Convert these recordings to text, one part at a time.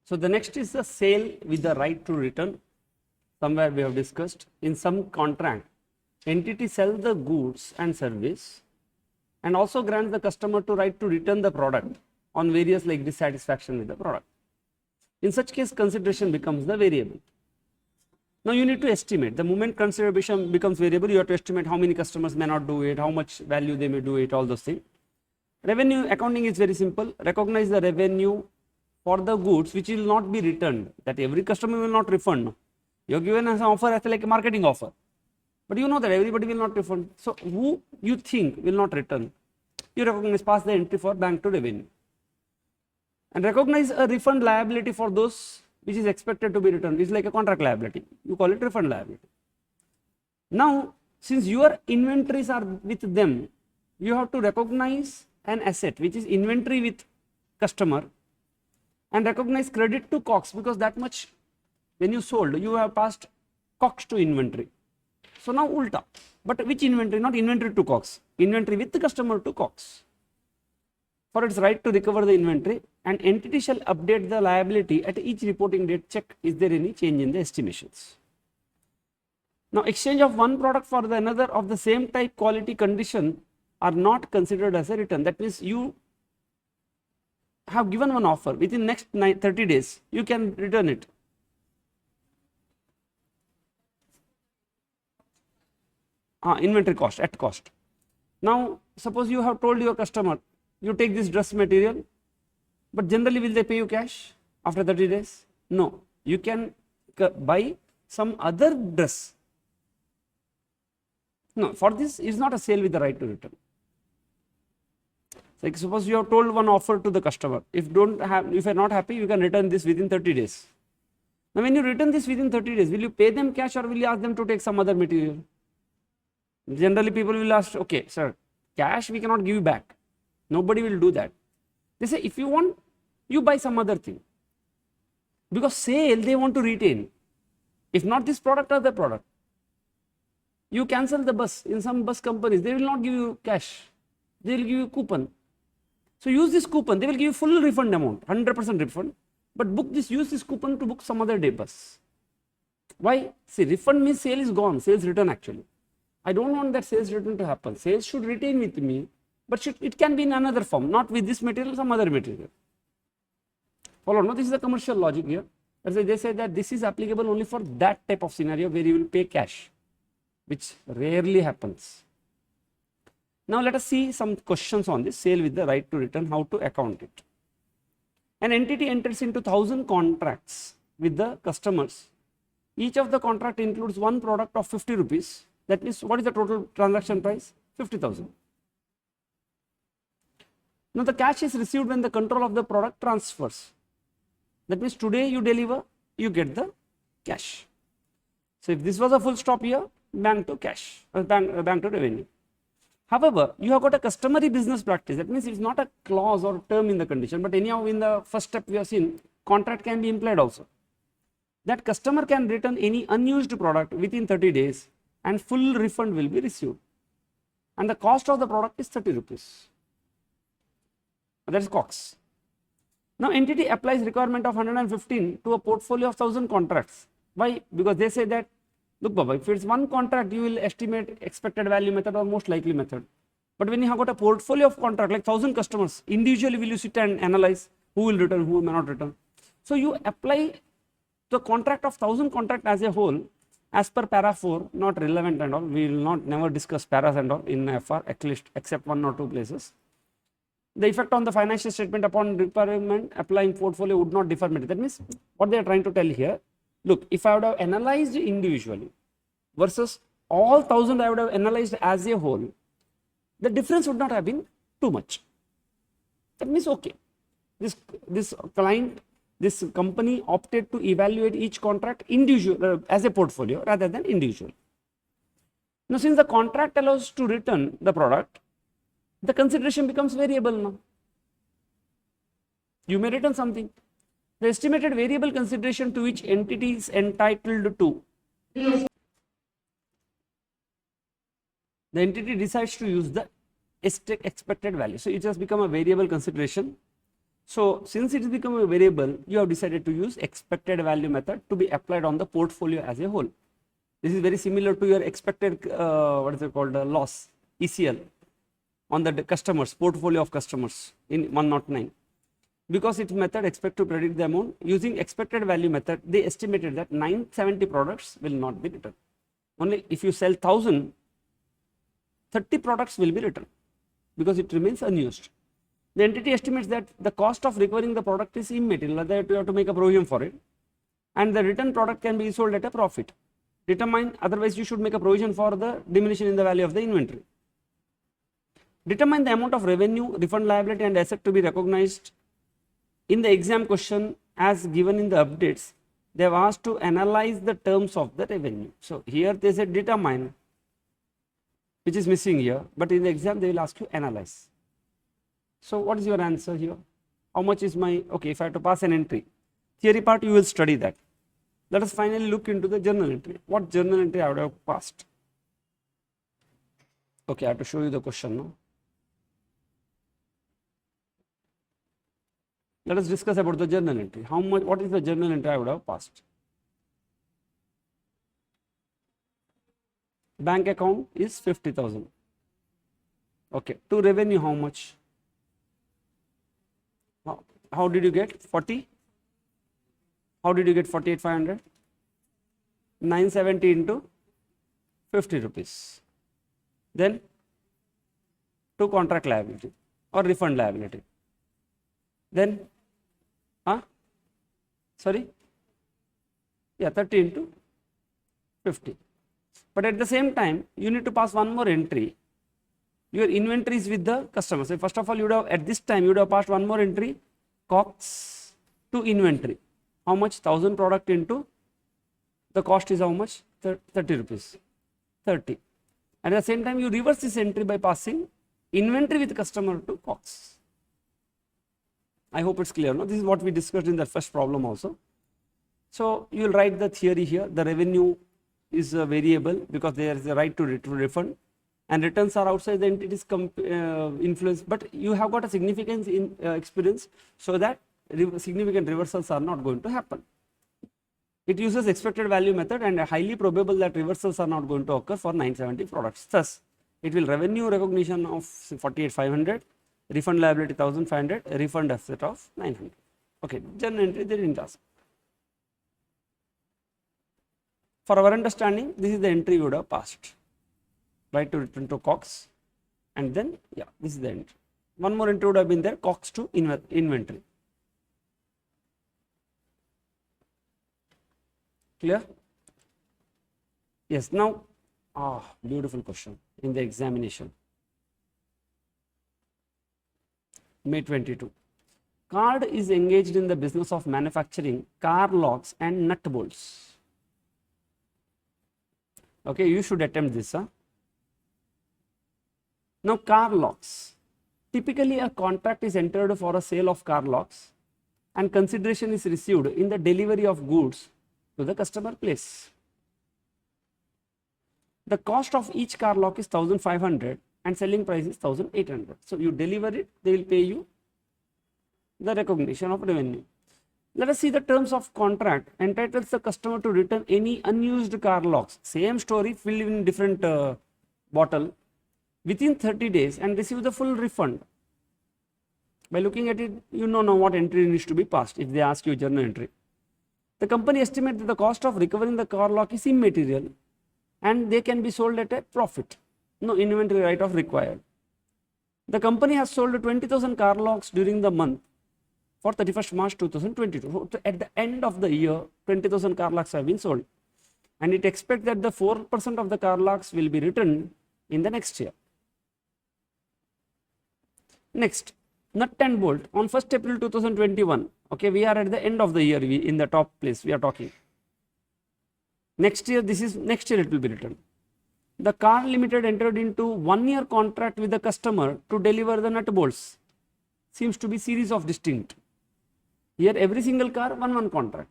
So the next is the sale with the right to return. Somewhere we have discussed in some contract, entity sells the goods and service and also grants the customer to right to return the product on various like dissatisfaction with the product. In such case, consideration becomes the variable. Now you need to estimate. The moment consideration becomes variable, you have to estimate how many customers may not do it, how much value they may do it, all those things. Revenue accounting is very simple. Recognize the revenue for the goods which will not be returned. That every customer will not refund. You are given as an offer as like a marketing offer, but you know that everybody will not refund. So who you think will not return, you recognize, pass the entry for bank to revenue, and recognize a refund liability for those which is expected to be returned. It's like a contract liability. You call it refund liability. Now, since your inventories are with them, you have to recognize an asset which is inventory with customer and recognize credit to COGS, because that much when you sold, you have passed COGS to inventory. So now ulta, but which inventory? Not inventory to COGS, inventory with the customer to COGS. For its right to recover the inventory, and entity shall update the liability at each reporting date. Check is there any change in the estimations. Now exchange of one product for the another of the same type, quality, condition are not considered as a return. That means you have given one offer, within next 30 days you can return it. Inventory cost, at cost. Now suppose you have told your customer, you take this dress material, but generally will they pay you cash after 30 days? No, you can buy some other dress. No, for this is not a sale with the right to return. Like suppose you have told one offer to the customer, if you are not happy, you can return this within 30 days. Now when you return this within 30 days, will you pay them cash or will you ask them to take some other material? Generally people will ask, okay sir, cash we cannot give you back. Nobody will do that. They say if you want, you buy some other thing, because sale they want to retain. If not this product, other product. You cancel the bus. In some bus companies they will not give you cash, they will give you coupon. So use this coupon, they will give you full refund amount, 100% refund, but use this coupon to book some other day bus. Why? See, refund means sale is gone, sales return actually. I don't want that sales return to happen. Sales should retain with me, but it can be in another form, not with this material, some other material. Follow? No, this is the commercial logic here. That's why they say that this is applicable only for that type of scenario where you will pay cash, which rarely happens. Now let us see some questions on this sale with the right to return, how to account it. An entity enters into 1,000 contracts with the customers. Each of the contract includes one product of 50 rupees. That means what is the total transaction price? 50,000. Now the cash is received when the control of the product transfers. That means today you deliver, you get the cash. So if this was a full stop here, bank to cash, bank to revenue. However, you have got a customary business practice. That means it's not a clause or term in the condition, but anyhow in the first step we have seen, contract can be implied also. That customer can return any unused product within 30 days and full refund will be received. And the cost of the product is 30 rupees. That is COGS. Now entity applies requirement of 115 to a portfolio of 1,000 contracts. Why? Because they say that, look Baba, if it's one contract, you will estimate expected value method or most likely method. But when you have got a portfolio of contract like 1,000 customers, individually will you sit and analyze who will return, who may not return. So you apply the contract of 1,000 contract as a whole as per para 4, not relevant and all. We will not never discuss paras and all in FR, at least except one or two places. The effect on the financial statement upon requirement applying portfolio would not differ. That means what they are trying to tell here, look, if I would have analyzed individually versus all 1,000 I would have analyzed as a whole, the difference would not have been too much. That means okay, this client, this company opted to evaluate each contract individual as a portfolio rather than individual. Now since the contract allows to return the product, the consideration becomes variable now. You may return something. The estimated variable consideration to which entity is entitled to. The entity decides to use the expected value. So it has become a variable consideration. So since it has become a variable, you have decided to use expected value method to be applied on the portfolio as a whole. This is very similar to your expected, what is it called, loss, ECL, on the customers, portfolio of customers in 109. Because its method expect to predict the amount, using expected value method, they estimated that 970 products will not be returned. Only if you sell 1000, 30 products will be returned because it remains unused. The entity estimates that the cost of recovering the product is immaterial, that you have to make a provision for it, and the returned product can be sold at a profit. Determine, otherwise you should make a provision for the diminution in the value of the inventory. Determine the amount of revenue, refund liability and asset to be recognized. In the exam question as given in the updates, they have asked to analyze the terms of the revenue. So here they said determine, which is missing here, but in the exam they will ask you analyze. So what is your answer here? How much is my, okay, if I have to pass an entry, theory part you will study that. Let us finally look into the journal entry. What journal entry I would have passed? Okay, I have to show you the question now. Let us discuss about the journal entry. How much, what is the journal entry I would have passed? Bank account is 50,000. Okay, to revenue how much? How did you get 40? How did you get 48,500? 970 into 50 rupees. Then to contract liability or refund liability. Then, sorry? Yeah, 30 into 50. But at the same time, you need to pass one more entry. Your inventory is with the customer. So first of all, you would have, at this time, you would have passed one more entry, COGS to inventory. How much? 1000 product into the cost is how much? 30 rupees. 30. And at the same time, you reverse this entry by passing inventory with customer to COGS. I hope it's clear. No? This is what we discussed in the first problem also. So you will write the theory here. The revenue is a variable because there is a right to refund, and returns are outside the entity's influence. But you have got a significance in experience, so that significant reversals are not going to happen. It uses expected value method and highly probable that reversals are not going to occur for 970 products. Thus, it will revenue recognition of 48,500, refund liability 1,500, refund asset of 900. Okay, journal entry they didn't ask. For our understanding, this is the entry you would have passed. Right to return to COGS, and then yeah, this is the entry. One more entry would have been there, COGS to inventory. Clear? Yes, now, beautiful question in the examination. May 22. Card is engaged in the business of manufacturing car locks and nut bolts. Okay, you should attempt this. Now, car locks. Typically, a contract is entered for a sale of car locks, and consideration is received in the delivery of goods to the customer place. The cost of each car lock is 1,500 and selling price is 1,800. So you deliver it, they will pay you the recognition of revenue. Let us see the terms of contract. Entitles the customer to return any unused car locks. Same story, filled in different bottle within 30 days and receive the full refund. By looking at it, you know now what entry needs to be passed if they ask you journal entry. The company estimates that the cost of recovering the car lock is immaterial and they can be sold at a profit. No inventory write-off required. The company has sold 20,000 car locks during the month for 31st March 2022. So at the end of the year, 20,000 car locks have been sold. And it expects that the 4% of the car locks will be returned in the next year. Next, nut and bolt on 1st April 2021. Okay, we are at the end of the year, in the top place we are talking. Next year, next year it will be returned. The car limited entered into 1-year contract with the customer to deliver the nut bolts. Seems to be series of distinct. Here every single car, one contract.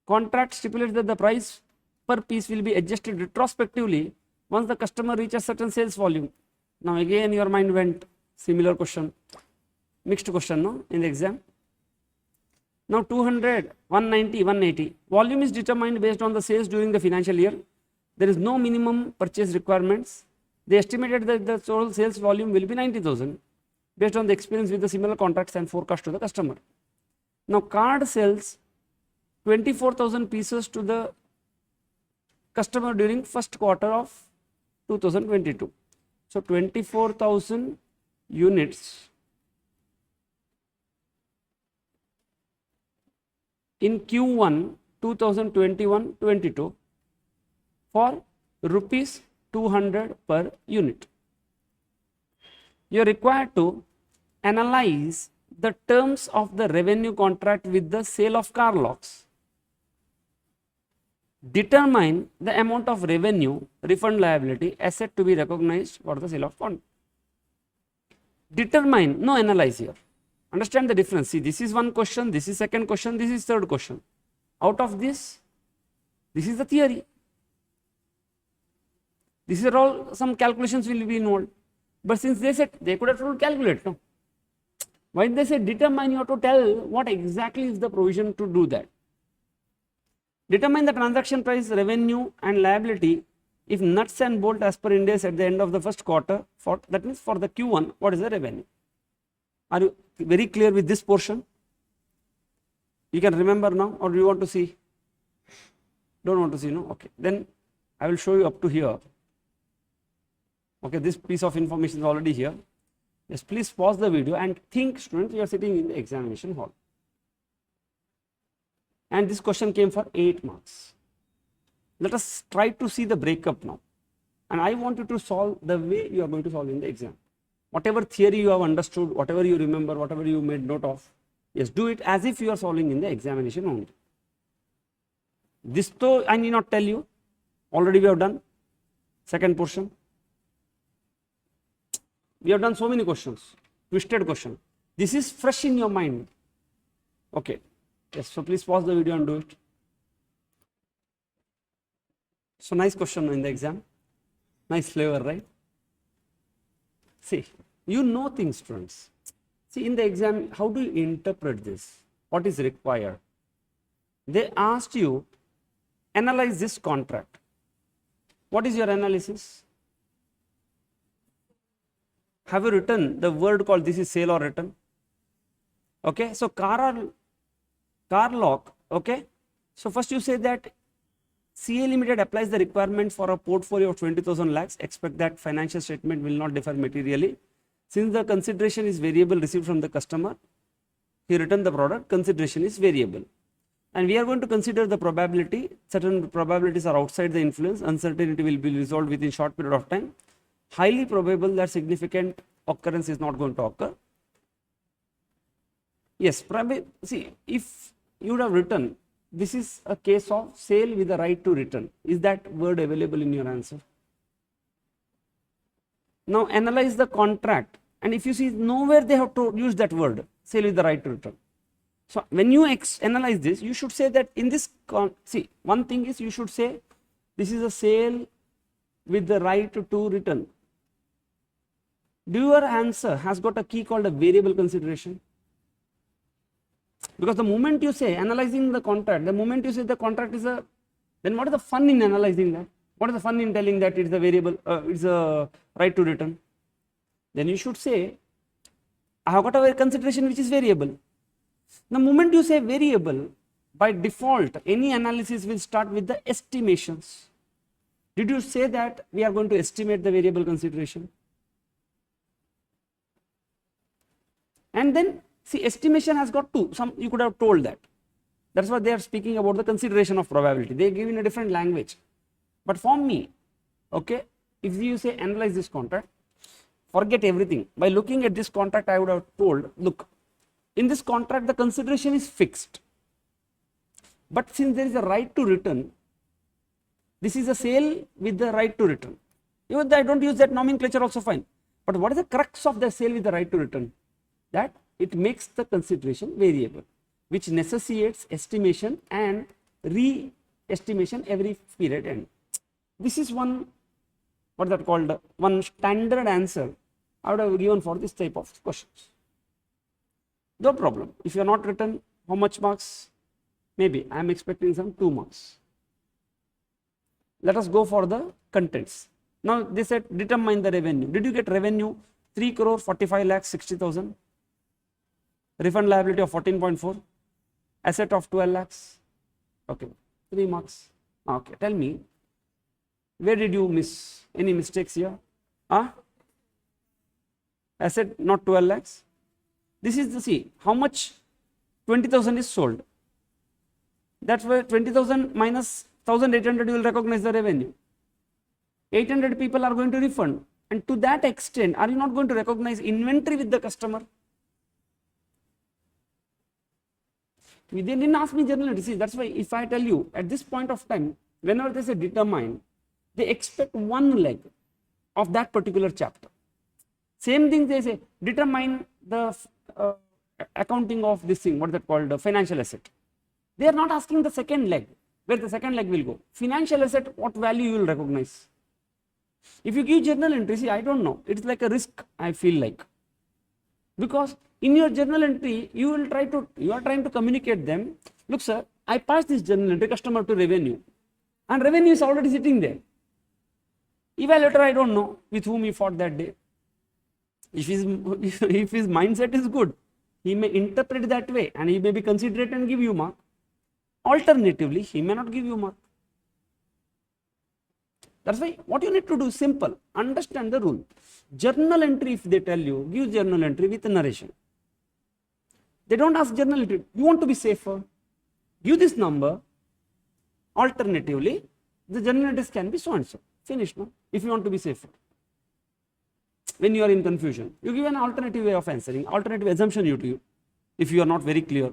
Contract stipulates that the price per piece will be adjusted retrospectively once the customer reaches certain sales volume. Now again your mind went, similar question. Mixed question, no, in the exam. Now 200, 190, 180. Volume is determined based on the sales during the financial year. There is no minimum purchase requirements. They estimated that the total sales volume will be 90,000 based on the experience with the similar contracts and forecast to the customer. Now card sells 24,000 pieces to the customer during first quarter of 2022. So 24,000 units in Q1 2021-22 for rupees 200 per unit. You are required to analyze the terms of the revenue contract with the sale of car locks. Determine the amount of revenue, refund liability, asset to be recognized for the sale of contract. Determine, no analyze here. Understand the difference. See, this is one question, this is second question, this is third question. Out of this is the theory. These are all, some calculations will be involved. But since they said, they could have told calculate, no? Why they say determine, you have to tell what exactly is the provision to do that. Determine the transaction price, revenue and liability if nuts and bolt as per Ind AS at the end of the first quarter, for that means for the Q1, what is the revenue? Are you very clear with this portion? You can remember now, or do you want to see? Don't want to see, no? Okay, then I will show you up to here. Okay, this piece of information is already here. Yes, please pause the video and think, students, you are sitting in the examination hall. And this question came for 8 marks. Let us try to see the breakup now. And I want you to solve the way you are going to solve in the exam. Whatever theory you have understood, whatever you remember, whatever you made note of, yes, do it as if you are solving in the examination only. This though I need not tell you, already we have done. Second portion. We have done so many questions, twisted question. This is fresh in your mind. Okay. Yes, so please pause the video and do it. So nice question in the exam. Nice flavor, right? See, you know things, students. See, in the exam, how do you interpret this? What is required? They asked you, analyze this contract. What is your analysis? Have you written the word called this is sale or return? Okay, so car lock, okay. So first you say that CA Limited applies the requirement for a portfolio of 20,000 lakhs. Expect that financial statement will not differ materially. Since the consideration is variable received from the customer, he returned the product, consideration is variable. And we are going to consider the probability. Certain probabilities are outside the influence. Uncertainty will be resolved within short period of time. Highly probable that significant occurrence is not going to occur. Yes, see, if you would have written, this is a case of sale with the right to return. Is that word available in your answer? Now analyze the contract, and if you see nowhere they have to use that word, sale with the right to return. So when you analyze this, you should say that in this, see, one thing is you should say this is a sale with the right to return. Do your answer has got a key called a variable consideration? Because the moment you say analyzing the contract, the moment you say the contract is a, then what is the fun in analyzing that? What is the fun in telling that it's a variable, it's a right to return? Then you should say, I have got a consideration which is variable. The moment you say variable, by default, any analysis will start with the estimations. Did you say that we are going to estimate the variable consideration? And then, see, estimation has got two. Some you could have told that. That's why they are speaking about the consideration of probability. They give in a different language. But for me, okay, if you say analyze this contract, forget everything. By looking at this contract, I would have told, look, in this contract, the consideration is fixed. But since there is a right to return, this is a sale with the right to return. Even though I don't use that nomenclature, also fine. But what is the crux of the sale with the right to return? That it makes the consideration variable, which necessitates estimation and re-estimation every period end. This is one, what is that called, one standard answer I would have given for this type of questions. No problem. If you are not written, how much marks? Maybe I am expecting some 2 marks. Let us go for the contents. Now they said determine the revenue. Did you get revenue? 3 crore 45 lakhs 60,000. Refund liability of 14.4. Asset of 12 lakhs. Okay, 3 marks. Okay, tell me, where did you miss? Any mistakes here? Asset not 12 lakhs. This is the, see, how much 20,000 is sold. That's why 20,000 minus 1,800 you will recognize the revenue. 800 people are going to refund. And to that extent, are you not going to recognize inventory with the customer? They didn't ask me journal entry. See, that's why if I tell you at this point of time, whenever they say determine, they expect one leg of that particular chapter. Same thing they say, determine the accounting of this thing, what is that called, financial asset. They are not asking the second leg, where the second leg will go. Financial asset, what value you will recognize. If you give journal entry, see, I don't know, it's like a risk, I feel like. Because in your journal entry, you are trying to communicate them, look sir, I passed this journal entry customer to revenue, and revenue is already sitting there. Evaluator, I don't know with whom he fought that day. If his mindset is good, he may interpret that way and he may be considerate and give you mark. Alternatively, he may not give you mark. That's why what you need to do is simple. Understand the rule. Journal entry, if they tell you, give journal entry with narration. They don't ask journal entry. You want to be safer? Give this number. Alternatively, the journal entries can be so and so. Finish, no? If you want to be safer. When you are in confusion, you give an alternative way of answering, alternative assumption you do. If you are not very clear,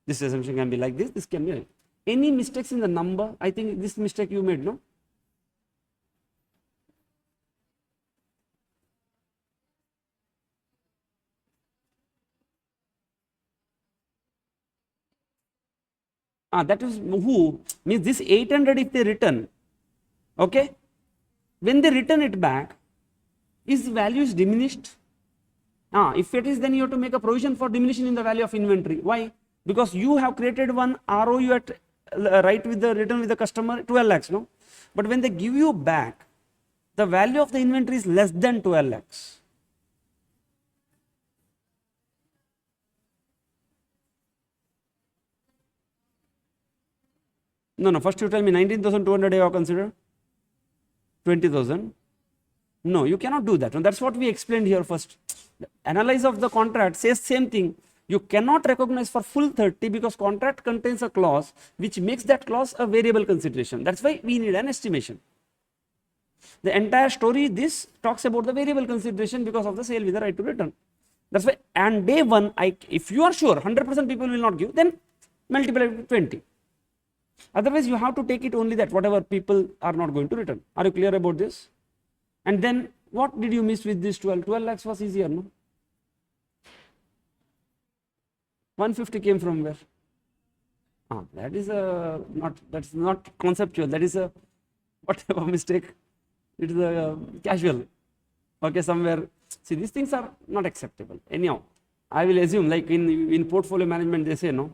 this assumption can be like this can be like. Any mistakes in the number? I think this mistake you made, no? That is who means this 800 if they return, okay, when they return it back, is value is diminished. If it is, then you have to make a provision for diminution in the value of inventory. Why? Because you have created one ROU at right with the return with the customer 12 lakhs, no? But when they give you back, the value of the inventory is less than 12 lakhs. No, first you tell me 19,200 you have considered? 20,000? No, you cannot do that. And that's what we explained here first. The analysis of the contract says same thing. You cannot recognize for full 30 because contract contains a clause which makes that clause a variable consideration. That's why we need an estimation. The entire story, this talks about the variable consideration because of the sale with the right to return. That's why, and day one, if you are sure 100% people will not give, then multiply with 20. Otherwise, you have to take it only that whatever people are not going to return. Are you clear about this? And then what did you miss with this 12? 12 lakhs was easier, no? 150 came from where? That is that's not conceptual. That is a whatever mistake. It is a casual. Okay, somewhere. See, these things are not acceptable. Anyhow, I will assume like in portfolio management they say no,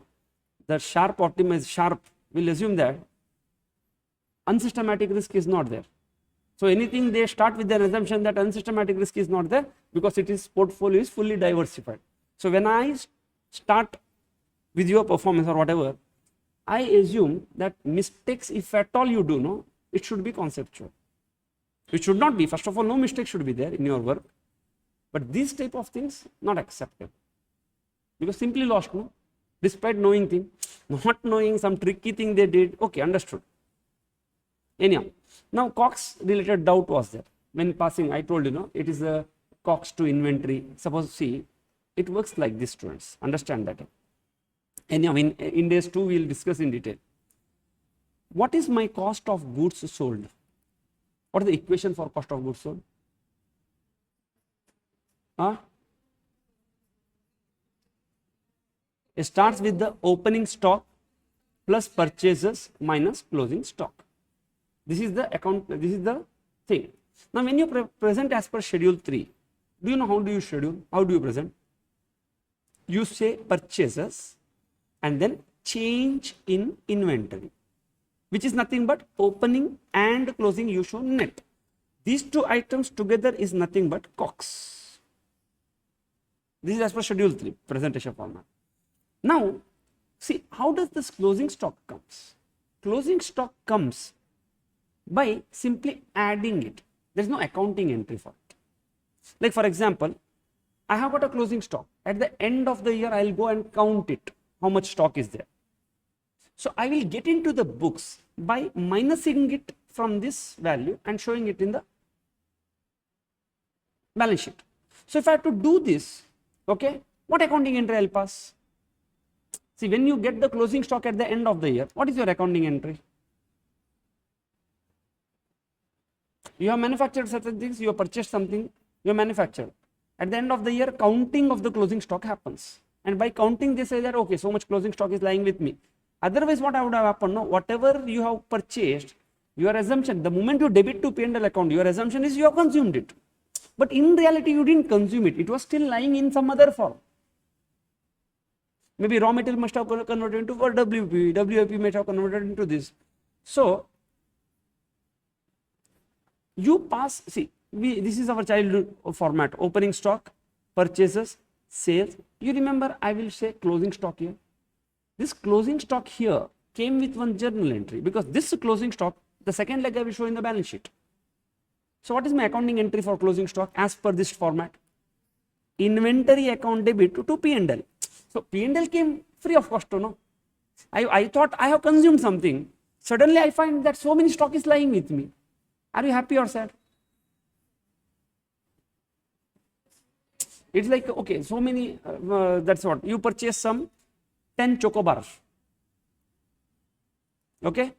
the sharp optimize sharp will assume that unsystematic risk is not there. So anything they start with their assumption that unsystematic risk is not there because it is portfolio is fully diversified. So when I start with your performance or whatever, I assume that mistakes, if at all you do, no, it should be conceptual. It should not be. First of all, no mistake should be there in your work. But these type of things not acceptable because simply lost, no, despite knowing thing, not knowing some tricky thing they did. Okay, understood. Anyhow, now Cox related doubt was there when passing. I told you, no, it is a Cox to inventory. Suppose see, it works like this, students. Understand that. Anyhow, in days 2 we will discuss in detail. What is my cost of goods sold? What is the equation for cost of goods sold? It starts with the opening stock plus purchases minus closing stock. This is the account, this is the thing. Now, when you present as per schedule 3, do you know how do you schedule? How do you present? you say purchases and then change in inventory, which is nothing but opening and closing you show net. These two items together is nothing but COGS. This is as per schedule 3 presentation format. Now, see, how does this closing stock comes? Closing stock comes by simply adding it. There is no accounting entry for it. Like for example, I have got a closing stock. At the end of the year, I will go and count it, how much stock is there. So I will get into the books by minusing it from this value and showing it in the balance sheet. So if I have to do this, okay, what accounting entry I will pass? See, when you get the closing stock at the end of the year, what is your accounting entry? You have manufactured certain things, you have purchased something, you have manufactured. At the end of the year, counting of the closing stock happens. And by counting, they say that, okay, so much closing stock is lying with me. Otherwise, what would have happened? No, whatever you have purchased, your assumption, the moment you debit to P&L account, your assumption is you have consumed it. But in reality, you didn't consume it. It was still lying in some other form. Maybe raw material must have converted into WP, WIP must have converted into this. So, you pass, see, this is our childhood format, opening stock, purchases, sales. You remember, I will say closing stock here. This closing stock here came with one journal entry because this closing stock, the second leg I will show in the balance sheet. So what is my accounting entry for closing stock as per this format? Inventory account debit to P&L. So P&L came free of cost, no? I thought I have consumed something. Suddenly I find that so many stock is lying with me. Are you happy or sad? It's like, okay, so many, that's what, you purchase some 10 chocobars. Okay?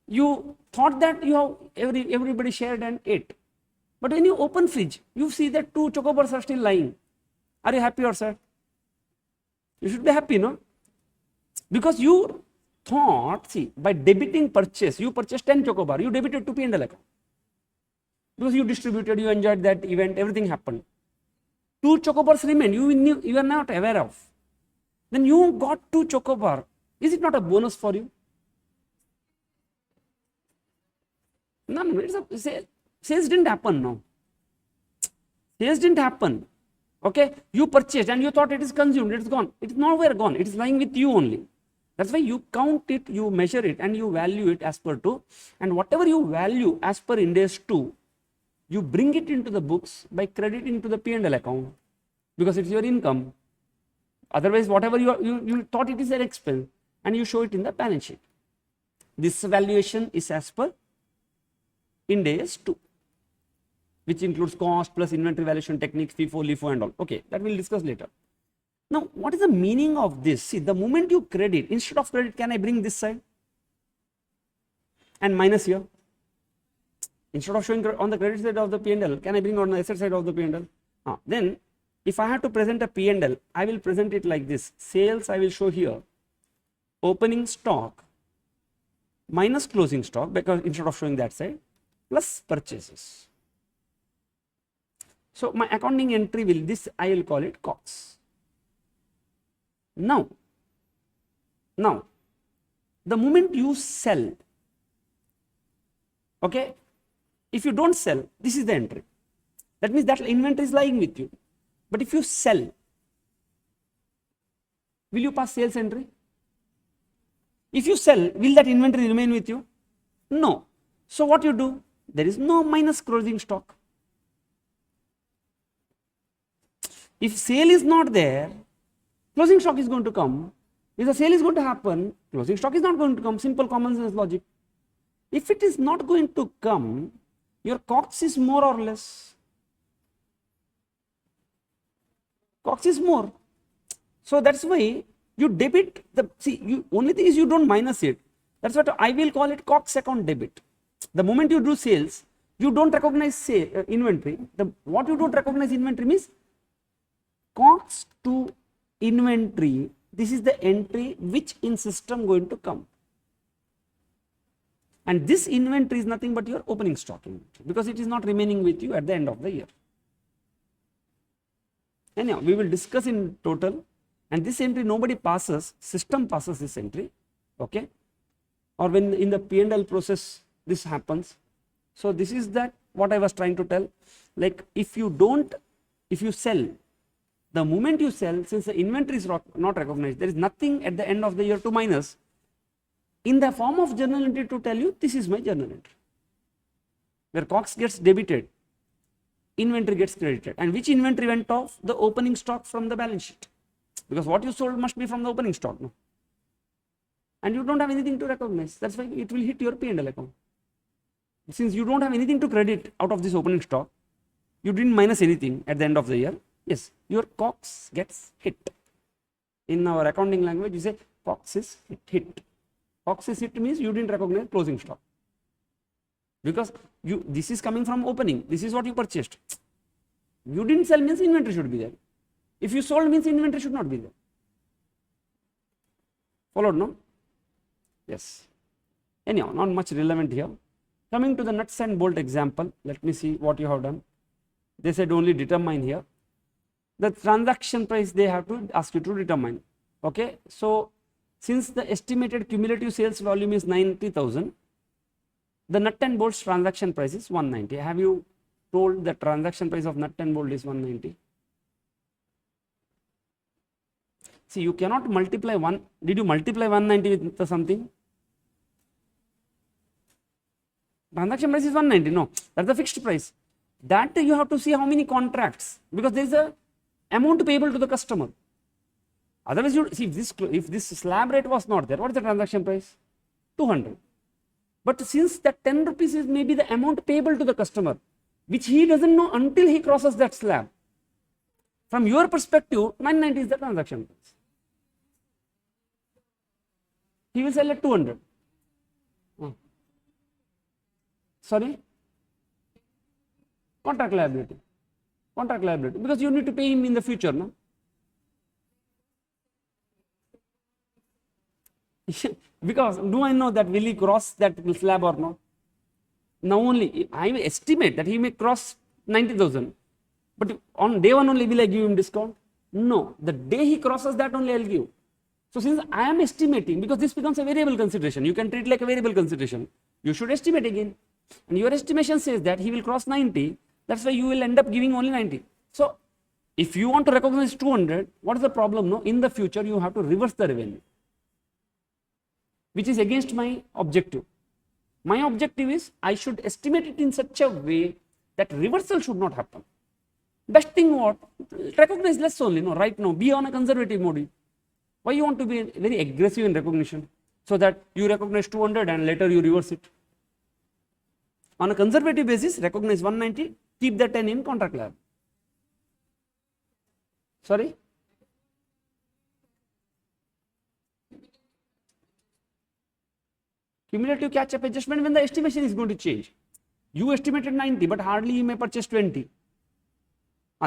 You thought that you have everybody shared and ate. But when you open fridge, you see that 2 chocobars are still lying. Are you happy or sad? You should be happy, no? Because you thought, see, by debiting purchase, you purchased 10 chocobar, you debited to P&L account. Because you distributed, you enjoyed that event, everything happened. 2 chocobars remained, you are not aware of. Then you got 2 chocobar. Is it not a bonus for you? No, it's a sales didn't happen, no. Sales didn't happen. Okay, you purchased and you thought it is consumed, it is gone. It is nowhere gone, it is lying with you only. That's why you count it, you measure it, and you value it as per 2. And whatever you value as per Ind AS 2, you bring it into the books by crediting to the P&L account because it's your income. Otherwise, whatever you thought it is an expense, and you show it in the balance sheet. This valuation is as per Ind AS 2, which includes cost plus inventory valuation techniques, FIFO, LIFO and all. Okay, that we'll discuss later. Now, what is the meaning of this? See, the moment you credit, instead of credit, can I bring this side and minus here? Instead of showing on the credit side of the P&L, can I bring on the asset side of the P&L? Then, if I have to present a P&L, I will present it like this. Sales, I will show here. Opening stock minus closing stock, because instead of showing that side, plus purchases. So my accounting entry will, this I will call it COGS. Now, the moment you sell, okay, if you don't sell, this is the entry. That means that inventory is lying with you. But if you sell, will you pass sales entry? If you sell, will that inventory remain with you? No. So what you do? There is no minus closing stock. If sale is not there, closing stock is going to come. If the sale is going to happen, closing stock is not going to come. Simple common sense logic. If it is not going to come, your COGS is more or less. COGS is more. So that's why you debit the, see, you only thing is you don't minus it. That's what I will call it COGS account debit. The moment you do sales, you don't recognize inventory. What you don't recognize inventory means COGS to inventory. This is the entry which in system going to come. And this inventory is nothing but your opening stock inventory because it is not remaining with you at the end of the year. Anyhow, we will discuss in total and this entry nobody passes, system passes this entry, okay, or when in the P&L process this happens. So this is that what I was trying to tell, like if you sell, the moment you sell, since the inventory is not recognized, there is nothing at the end of the year to minus in the form of journal entry to tell you this is my journal entry, where COGS gets debited, inventory gets credited, and which inventory went off? The opening stock from the balance sheet, because what you sold must be from the opening stock, no? And you don't have anything to recognize, that's why it will hit your P&L account. Since you don't have anything to credit out of this opening stock, you didn't minus anything at the end of the year, yes, your COGS gets hit. In our accounting language, you say COGS is hit. COGS is hit means you didn't recognize closing stock, because this is coming from opening, this is what you purchased. You didn't sell means inventory should be there. If you sold means inventory should not be there. Followed, no? Yes. Anyhow, not much relevant here. Coming to the nuts and bolt example, let me see what you have done. They said only determine here. The transaction price they have to ask you to determine. Okay, so since the estimated cumulative sales volume is 90,000, the nut and bolts transaction price is 190. Have you told the transaction price of nut and bolt is 190? See, you cannot multiply one. Did you multiply 190 with something? Transaction price is 190. No, that's the fixed price. That you have to see how many contracts, because there is a amount payable to the customer. Otherwise, you see if this slab rate was not there, what is the transaction price? 200. But since that 10 rupees is maybe the amount payable to the customer, which he doesn't know until he crosses that slab. From your perspective, 990 is the transaction price. He will sell at 200. Sorry? Contract liability. Contract liability. Because you need to pay him in the future, no? Because do I know that will he cross that slab or not? Now only I may estimate that he may cross 90,000, but on day one only will I give him discount? No, the day he crosses that only I'll give. So since I am estimating, because this becomes a variable consideration, you can treat like a variable consideration, you should estimate again, and your estimation says that he will cross 90, that's why you will end up giving only 90. So if you want to recognize 200, what is the problem? No, in the future you have to reverse the revenue, which is against my objective. My objective is I should estimate it in such a way that reversal should not happen. Best thing what? Recognize less only, no, right now, be on a conservative mode. Why you want to be very aggressive in recognition? So that you recognize 200 and later you reverse it. On a conservative basis, recognize 190, keep the 10 in contract lab. Sorry? Cumulative catch-up adjustment when the estimation is going to change. You estimated 90, but hardly you may purchase 20.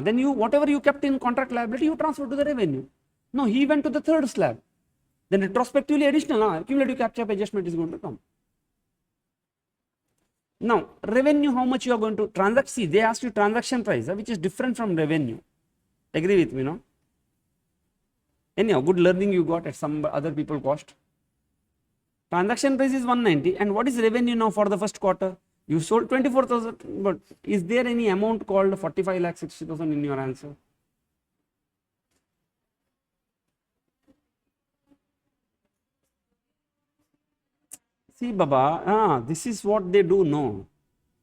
Then you, whatever you kept in contract liability, you transfer to the revenue. No, he went to the third slab. Then retrospectively additional, cumulative catch-up adjustment is going to come. Now, revenue, how much you are going to transact? See, they asked you transaction price, which is different from revenue. Agree with me, no? Anyhow, good learning you got at some other people cost. Transaction price is 190, and what is revenue now for the first quarter? You sold 24,000, but is there any amount called 45,60,000 in your answer? See, Baba, this is what they do, no.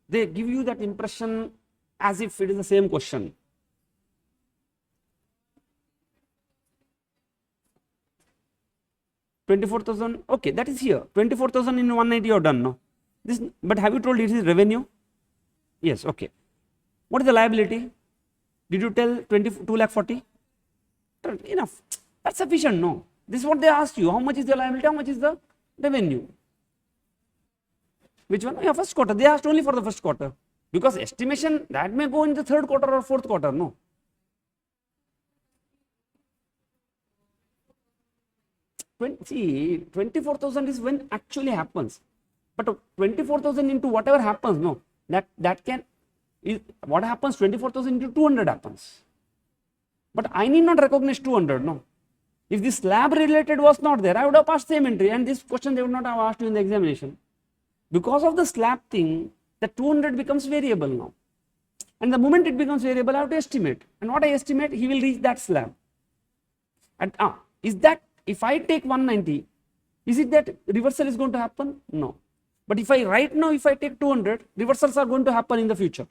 They give you that impression as if it is the same question. $24,000, okay, that is here. 24,000 in 190 you have done, no? This, but have you told it is revenue? Yes, okay. What is the liability? Did you tell 2,40,000? Enough. That's sufficient, no? This is what they asked you. How much is the liability? How much is the revenue? Which one? Yeah, first quarter. They asked only for the first quarter. Because estimation, that may go in the third quarter or fourth quarter, no? See, 24,000 is when actually happens. But 24,000 into whatever happens, no, that can, what happens, 24,000 into 200 happens. But I need not recognize 200, no. If the slab related was not there, I would have passed same entry, and this question they would not have asked you in the examination. Because of the slab thing, the 200 becomes variable now. And the moment it becomes variable, I have to estimate. And what I estimate, he will reach that slab. And is that, if I take 190, is it that reversal is going to happen? No. But if I right now, if I take 200, reversals are going to happen in the future,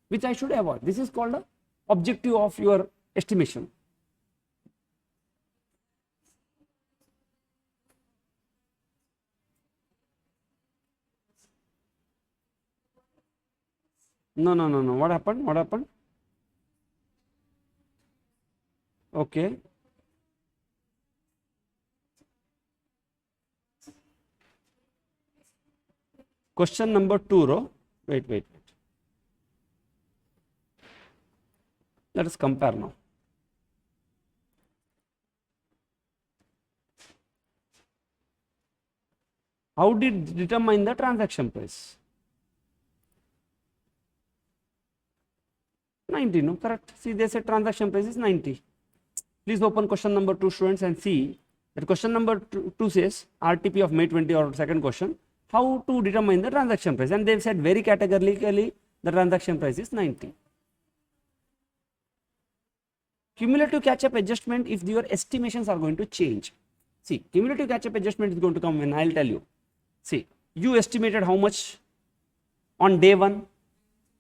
which I should avoid. This is called the objective of your estimation. No. What happened? What happened? Okay. Question number 2, row. Wait. Let us compare now. How did determine the transaction price? 90, no? Correct. See, they said transaction price is 90. Please open question number 2, students, and see that question number 2 says RTP of May 20, or second question, how to determine the transaction price, and they've said very categorically the transaction price is 90. Cumulative catch-up adjustment if your estimations are going to change. See, cumulative catch-up adjustment is going to come when I'll tell you. See, you estimated how much on day 1?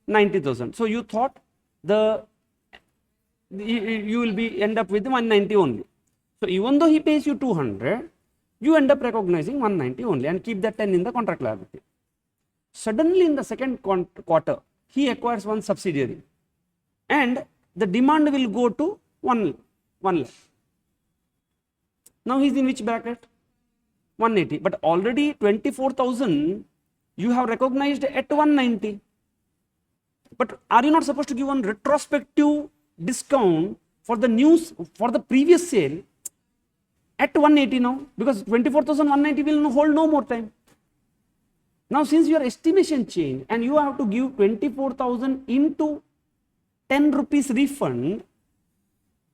90,000. So you thought you will be end up with 190 only. So even though he pays you 200, you end up recognizing 190 only and keep that 10 in the contract liability. Suddenly in the second quarter, he acquires one subsidiary and the demand will go to 1 lakh. Now he is in which bracket? 180, but already 24,000 you have recognized at 190. But are you not supposed to give one retrospective discount for the previous sale at 180 now? Because 24,190 will hold no more time. Now since your estimation changed and you have to give 24,000 into 10 rupees refund,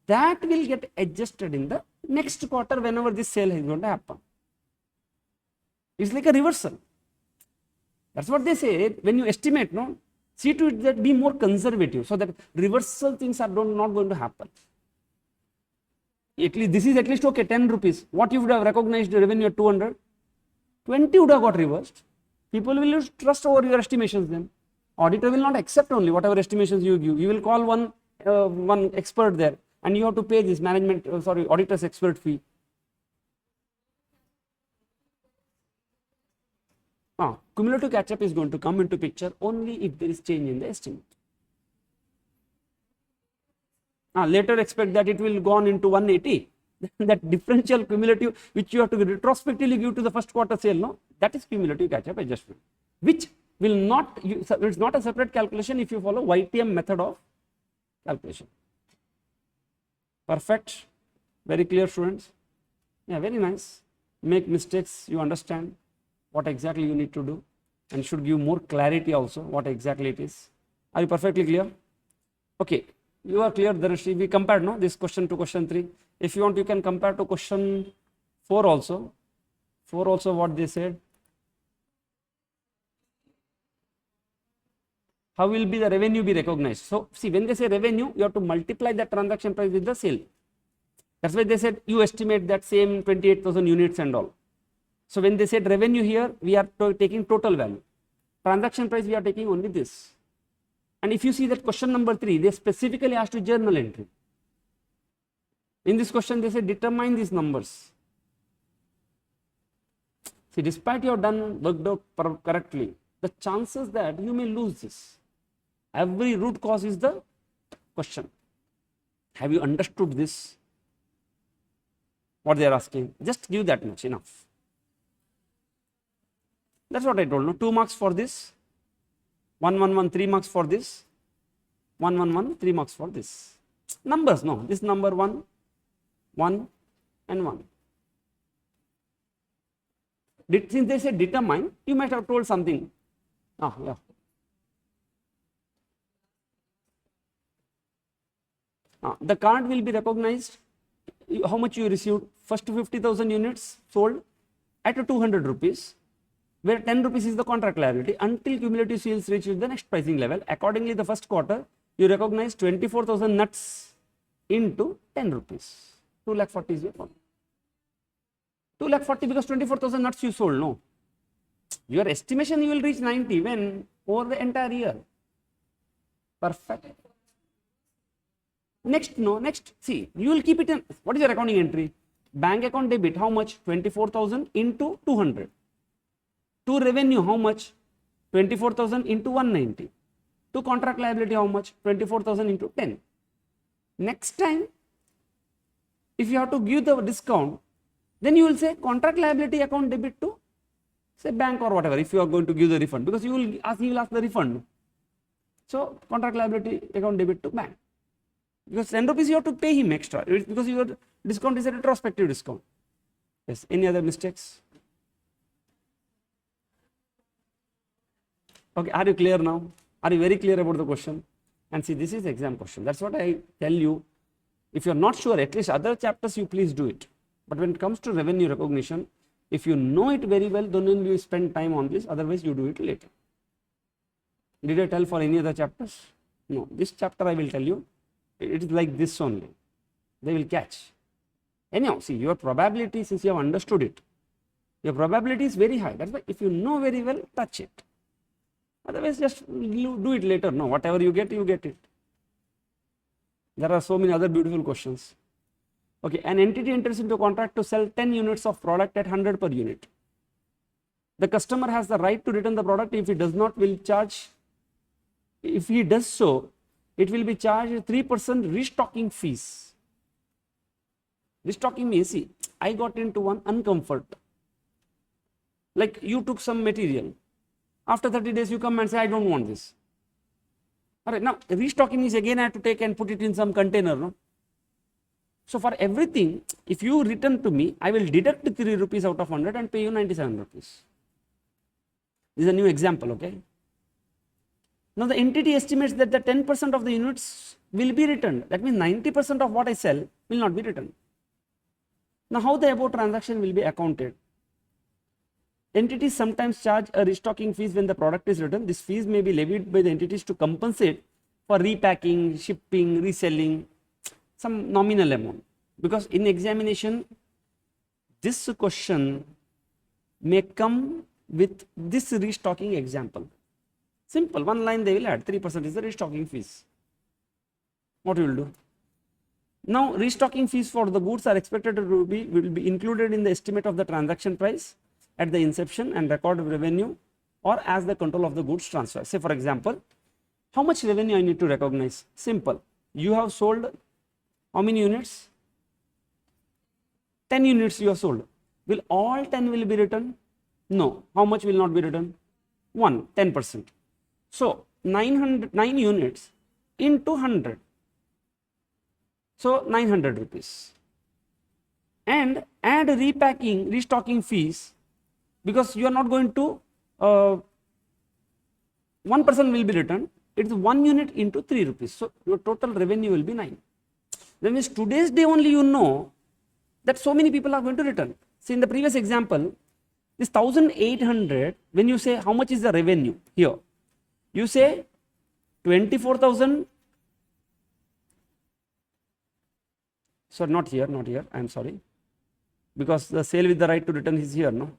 that will get adjusted in the next quarter whenever this sale is going to happen. It's like a reversal. That's what they say when you estimate, no? See to it that be more conservative so that reversal things are not going to happen. At least this is at least okay, 10 rupees. What you would have recognized the revenue at 200? 20 would have got reversed. People will lose trust over your estimations then. Auditor will not accept only whatever estimations you give. You will call one expert there and you have to pay this auditor's expert fee. Cumulative catch-up is going to come into picture only if there is change in the estimate. Later expect that it will go on into 180. That differential cumulative which you have to retrospectively give to the first quarter sale, no? That is cumulative catch-up adjustment, which will not, it's not a separate calculation if you follow YTM method of calculation. Perfect. Very clear, students. Yeah, very nice. Make mistakes, you understand what exactly you need to do, and should give more clarity also what exactly it is. Are you perfectly clear? Okay, you are clear, Dhanashree. We compared, no, this question to question 3. If you want, you can compare to question 4 also. 4 also what they said. How will be the revenue be recognized? So see, when they say revenue, you have to multiply the transaction price with the sale. That's why they said you estimate that same 28,000 units and all. So when they said revenue here, we are taking total value. Transaction price, we are taking only this. And if you see that question number 3, they specifically asked you journal entry. In this question, they say determine these numbers. See, despite you have worked out correctly, the chances that you may lose this. Every root cause is the question. Have you understood this? What they are asking? Just give that much, enough. That's what I told. No, 2 marks for this, 1, 1, 1, 3 marks for this, 1, 1, 1, 3 marks for this. Numbers, no, this number 1, 1, and 1. Since they said determine, you might have told something. Yeah. The card will be recognized how much you received? First 50,000 units sold at 200 rupees, where 10 rupees is the contract liability until cumulative sales reaches the next pricing level. Accordingly, the first quarter, you recognize 24,000 nuts into 10 rupees. 2,40,000 is your problem. 2,40,000 because 24,000 nuts you sold, no. Your estimation you will reach 90 when over the entire year. Perfect. Next, no, next, see, you will keep it in, what is your accounting entry? Bank account debit, how much? 24,000 into 200. To revenue, how much? 24,000 into 190. To contract liability, how much? 24,000 into 10. Next time, if you have to give the discount, then you will say contract liability account debit to say bank or whatever, if you are going to give the refund, because he will ask the refund. So contract liability account debit to bank. Because 10 rupees you have to pay him extra, because your discount is a retrospective discount. Yes, any other mistakes? Okay, are you clear now? Are you very clear about the question? And see, this is exam question. That's what I tell you. If you are not sure, at least other chapters you please do it. But when it comes to revenue recognition, if you know it very well, then only you spend time on this, otherwise you do it later. Did I tell for any other chapters? No, this chapter I will tell you, it is like this only. They will catch. Anyhow, see, your probability, since you have understood it, your probability is very high. That's why if you know very well, touch it. Otherwise, just do it later. No, whatever you get it. There are so many other beautiful questions. Okay, an entity enters into a contract to sell 10 units of product at 100 per unit. The customer has the right to return the product. If he does not, will charge. If he does so, it will be charged 3% restocking fees. Restocking means, see, I got into one uncomfort. Like you took some material. After 30 days, you come and say, I don't want this. All right, now restocking is again I have to take and put it in some container. No? So for everything, if you return to me, I will deduct 3 rupees out of 100 and pay you 97 rupees. This is a new example, okay? Now the entity estimates that the 10% of the units will be returned. That means 90% of what I sell will not be returned. Now how the above transaction will be accounted? Entities sometimes charge a restocking fees when the product is returned. This fees may be levied by the entities to compensate for repacking, shipping, reselling, some nominal amount. Because in examination, this question may come with this restocking example. Simple, one line they will add, 3% is the restocking fees. What you will do? Now, restocking fees for the goods are expected to will be included in the estimate of the transaction price at the inception and record of revenue or as the control of the goods transfer. Say for example, how much revenue I need to recognize? Simple. You have sold how many units? 10 units you have sold. Will all 10 will be returned? No. How much will not be returned? 10%. So 9 units into 100. So 900 rupees. And add repacking, restocking fees, because you are not going to 1% will be returned. It is 1 unit into 3 rupees. So your total revenue will be 9. That means today's day only you know that so many people are going to return. See in the previous example, this 1800, when you say how much is the revenue here, you say 24,000. So not here, I am sorry, because the sale with the right to return is here, no?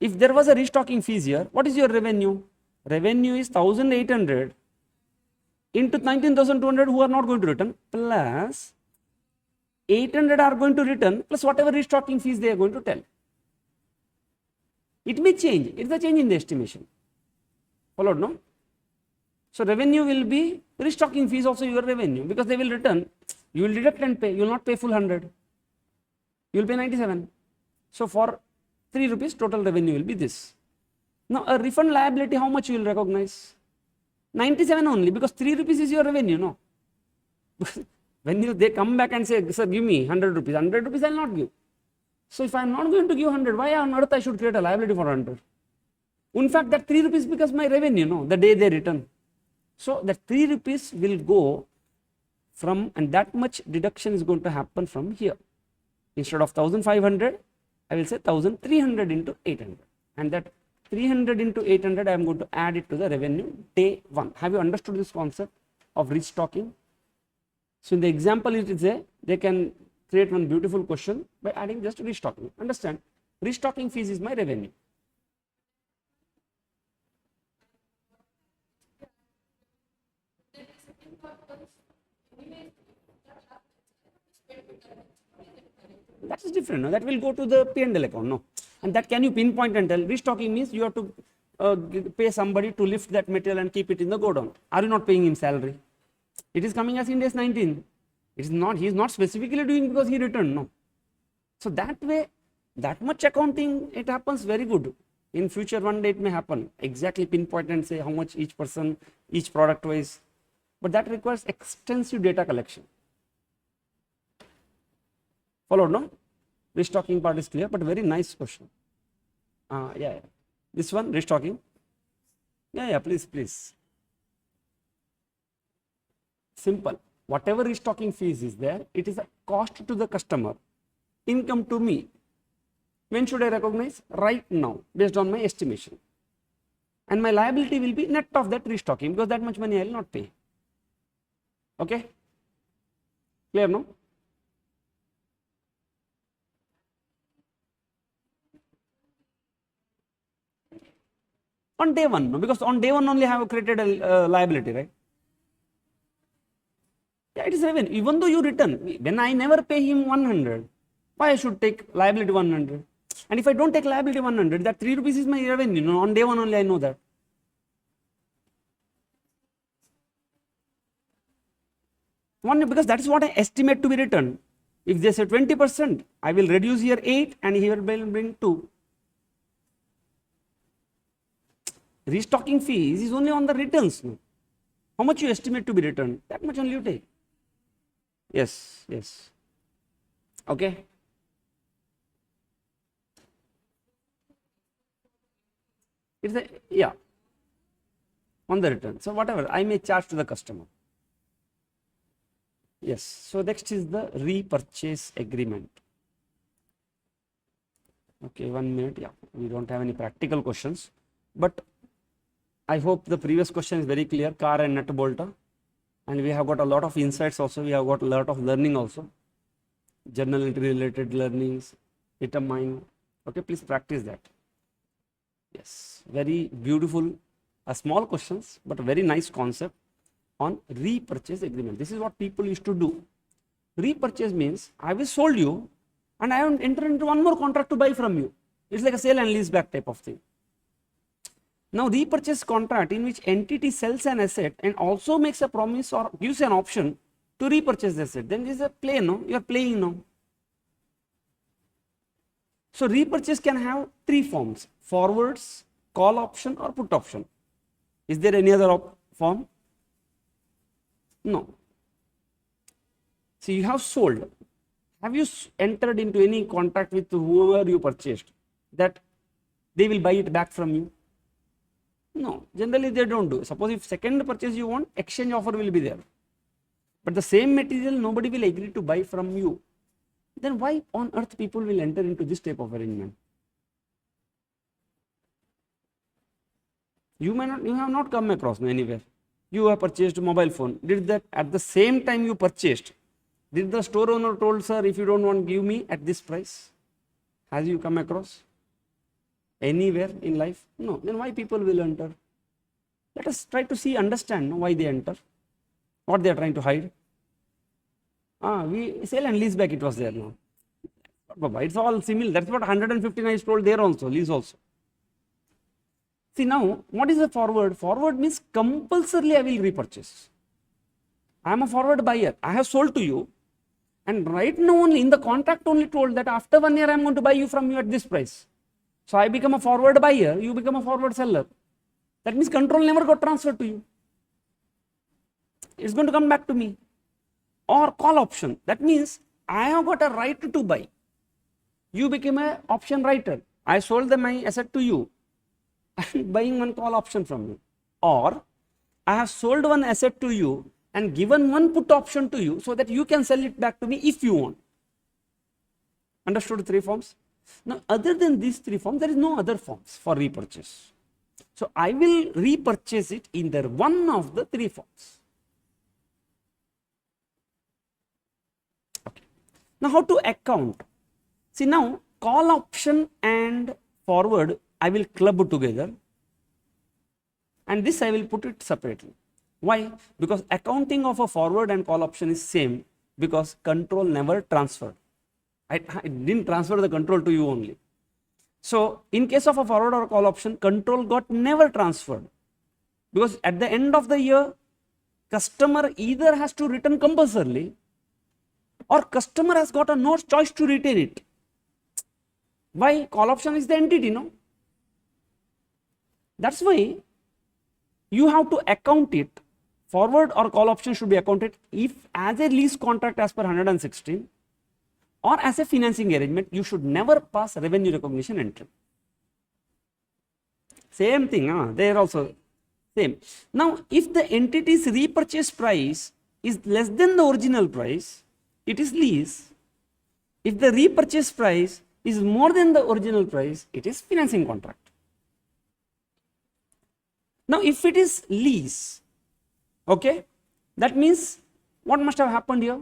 If there was a restocking fees here, what is your revenue? Revenue is 1800 into 19,200 who are not going to return, plus 800 are going to return, plus whatever restocking fees they are going to tell. It may change, it is a change in the estimation. Followed, no? So revenue will be restocking fees also your revenue, because they will return. You will deduct and pay, you will not pay full 100. You will pay 97. So for 3 rupees total revenue will be this. Now a refund liability, how much you will recognize? 97 only, because 3 rupees is your revenue, no? When they come back and say, sir, give me 100 rupees, 100 rupees I will not give. So if I am not going to give 100, why on earth I should create a liability for 100? In fact, that 3 rupees becomes my revenue, no? The day they return. So that 3 rupees will go from, and that much deduction is going to happen from here. Instead of 1500, I will say 1300 into 800. And that 300 into 800, I am going to add it to the revenue day 1. Have you understood this concept of restocking? So in the example, it is they can create one beautiful question by adding just restocking. Understand? Restocking fees is my revenue. That is different. No? That will go to the P&L account. No, and that can you pinpoint and tell? Restocking means you have to pay somebody to lift that material and keep it in the godown. Are you not paying him salary? It is coming as Ind AS 19. It is not. He is not specifically doing because he returned. No. So that way, that much accounting, it happens very good. In future, one day it may happen. Exactly pinpoint and say how much each person, each product wise. But that requires extensive data collection. Followed, no? Restocking part is clear, but very nice question. Yeah. This one, restocking. Yeah, please. Simple. Whatever restocking fees is there, it is a cost to the customer, income to me. When should I recognize? Right now, based on my estimation. And my liability will be net of that restocking, because that much money I will not pay. Okay? Clear, no? On day 1, no? Because on day 1 only I have created a liability, right? Yeah, it is revenue. Even though you return, when I never pay him 100, why I should take liability 100? And if I don't take liability 100, that 3 rupees is my revenue. No, on day 1 only I know that. Because that is what I estimate to be returned. If they say 20%, I will reduce here 8 and here will bring 2. Restocking fees is only on the returns. No? How much you estimate to be returned, that much only you take. Yes. Okay. It's on the return. So whatever I may charge to the customer. Yes. So next is the repurchase agreement. Okay, 1 minute. Yeah, we don't have any practical questions, but I hope the previous question is very clear. Car and nut bolt, and we have got a lot of insights also. We have got a lot of learning also. Journal entry related learnings, determine. Okay, please practice that. Yes, very beautiful, small questions, but a very nice concept on repurchase agreement. This is what people used to do. Repurchase means I will sold you and I have entered into one more contract to buy from you. It's like a sale and lease back type of thing. Now, repurchase contract in which entity sells an asset and also makes a promise or gives an option to repurchase the asset. Then this is a play, no? You are playing now. So, repurchase can have 3 forms: forwards, call option, or put option. Is there any other form? No. So, you have sold. Have you entered into any contract with whoever you purchased that they will buy it back from you? No, generally they don't do. Suppose if second purchase you want, exchange offer will be there. But the same material nobody will agree to buy from you. Then why on earth people will enter into this type of arrangement? You have not come across anywhere. You have purchased a mobile phone. Did that at the same time you purchased? Did the store owner told, sir, if you don't want, give me at this price? Has you come across? Anywhere in life? No. Then why people will enter? Let us try to understand why they enter, what they are trying to hide. We sell and lease back, it was there now. It's all similar. That's what 159 is told there also, lease also. See now, what is a forward? Forward means compulsorily I will repurchase. I am a forward buyer. I have sold to you, and right now only in the contract only told that after 1 year I am going to buy you from you at this price. So I become a forward buyer, you become a forward seller. That means control never got transferred to you. It's going to come back to me. Or call option. That means I have got a right to buy. You became an option writer. I sold my asset to you. I am buying one call option from you. Or I have sold one asset to you and given one put option to you so that you can sell it back to me if you want. Understood three forms? Now, other than these three forms, there is no other forms for repurchase. So, I will repurchase it in the one of the three forms. Okay. Now, how to account? See, now call option and forward I will club together, and this I will put it separately. Why? Because accounting of a forward and call option is same, because control never transferred. I didn't transfer the control to you only. So, in case of a forward or call option, control got never transferred, because at the end of the year, customer either has to return compulsorily or customer has got a no choice to retain it. Why? Call option is the entity, no? That's why you have to account it. Forward or call option should be accounted if as a lease contract as per 116 or as a financing arrangement. You should never pass revenue recognition entry. Same thing, there also same. Now, if the entity's repurchase price is less than the original price, it is lease. If the repurchase price is more than the original price, it is financing contract. Now, if it is lease, okay, that means what must have happened here?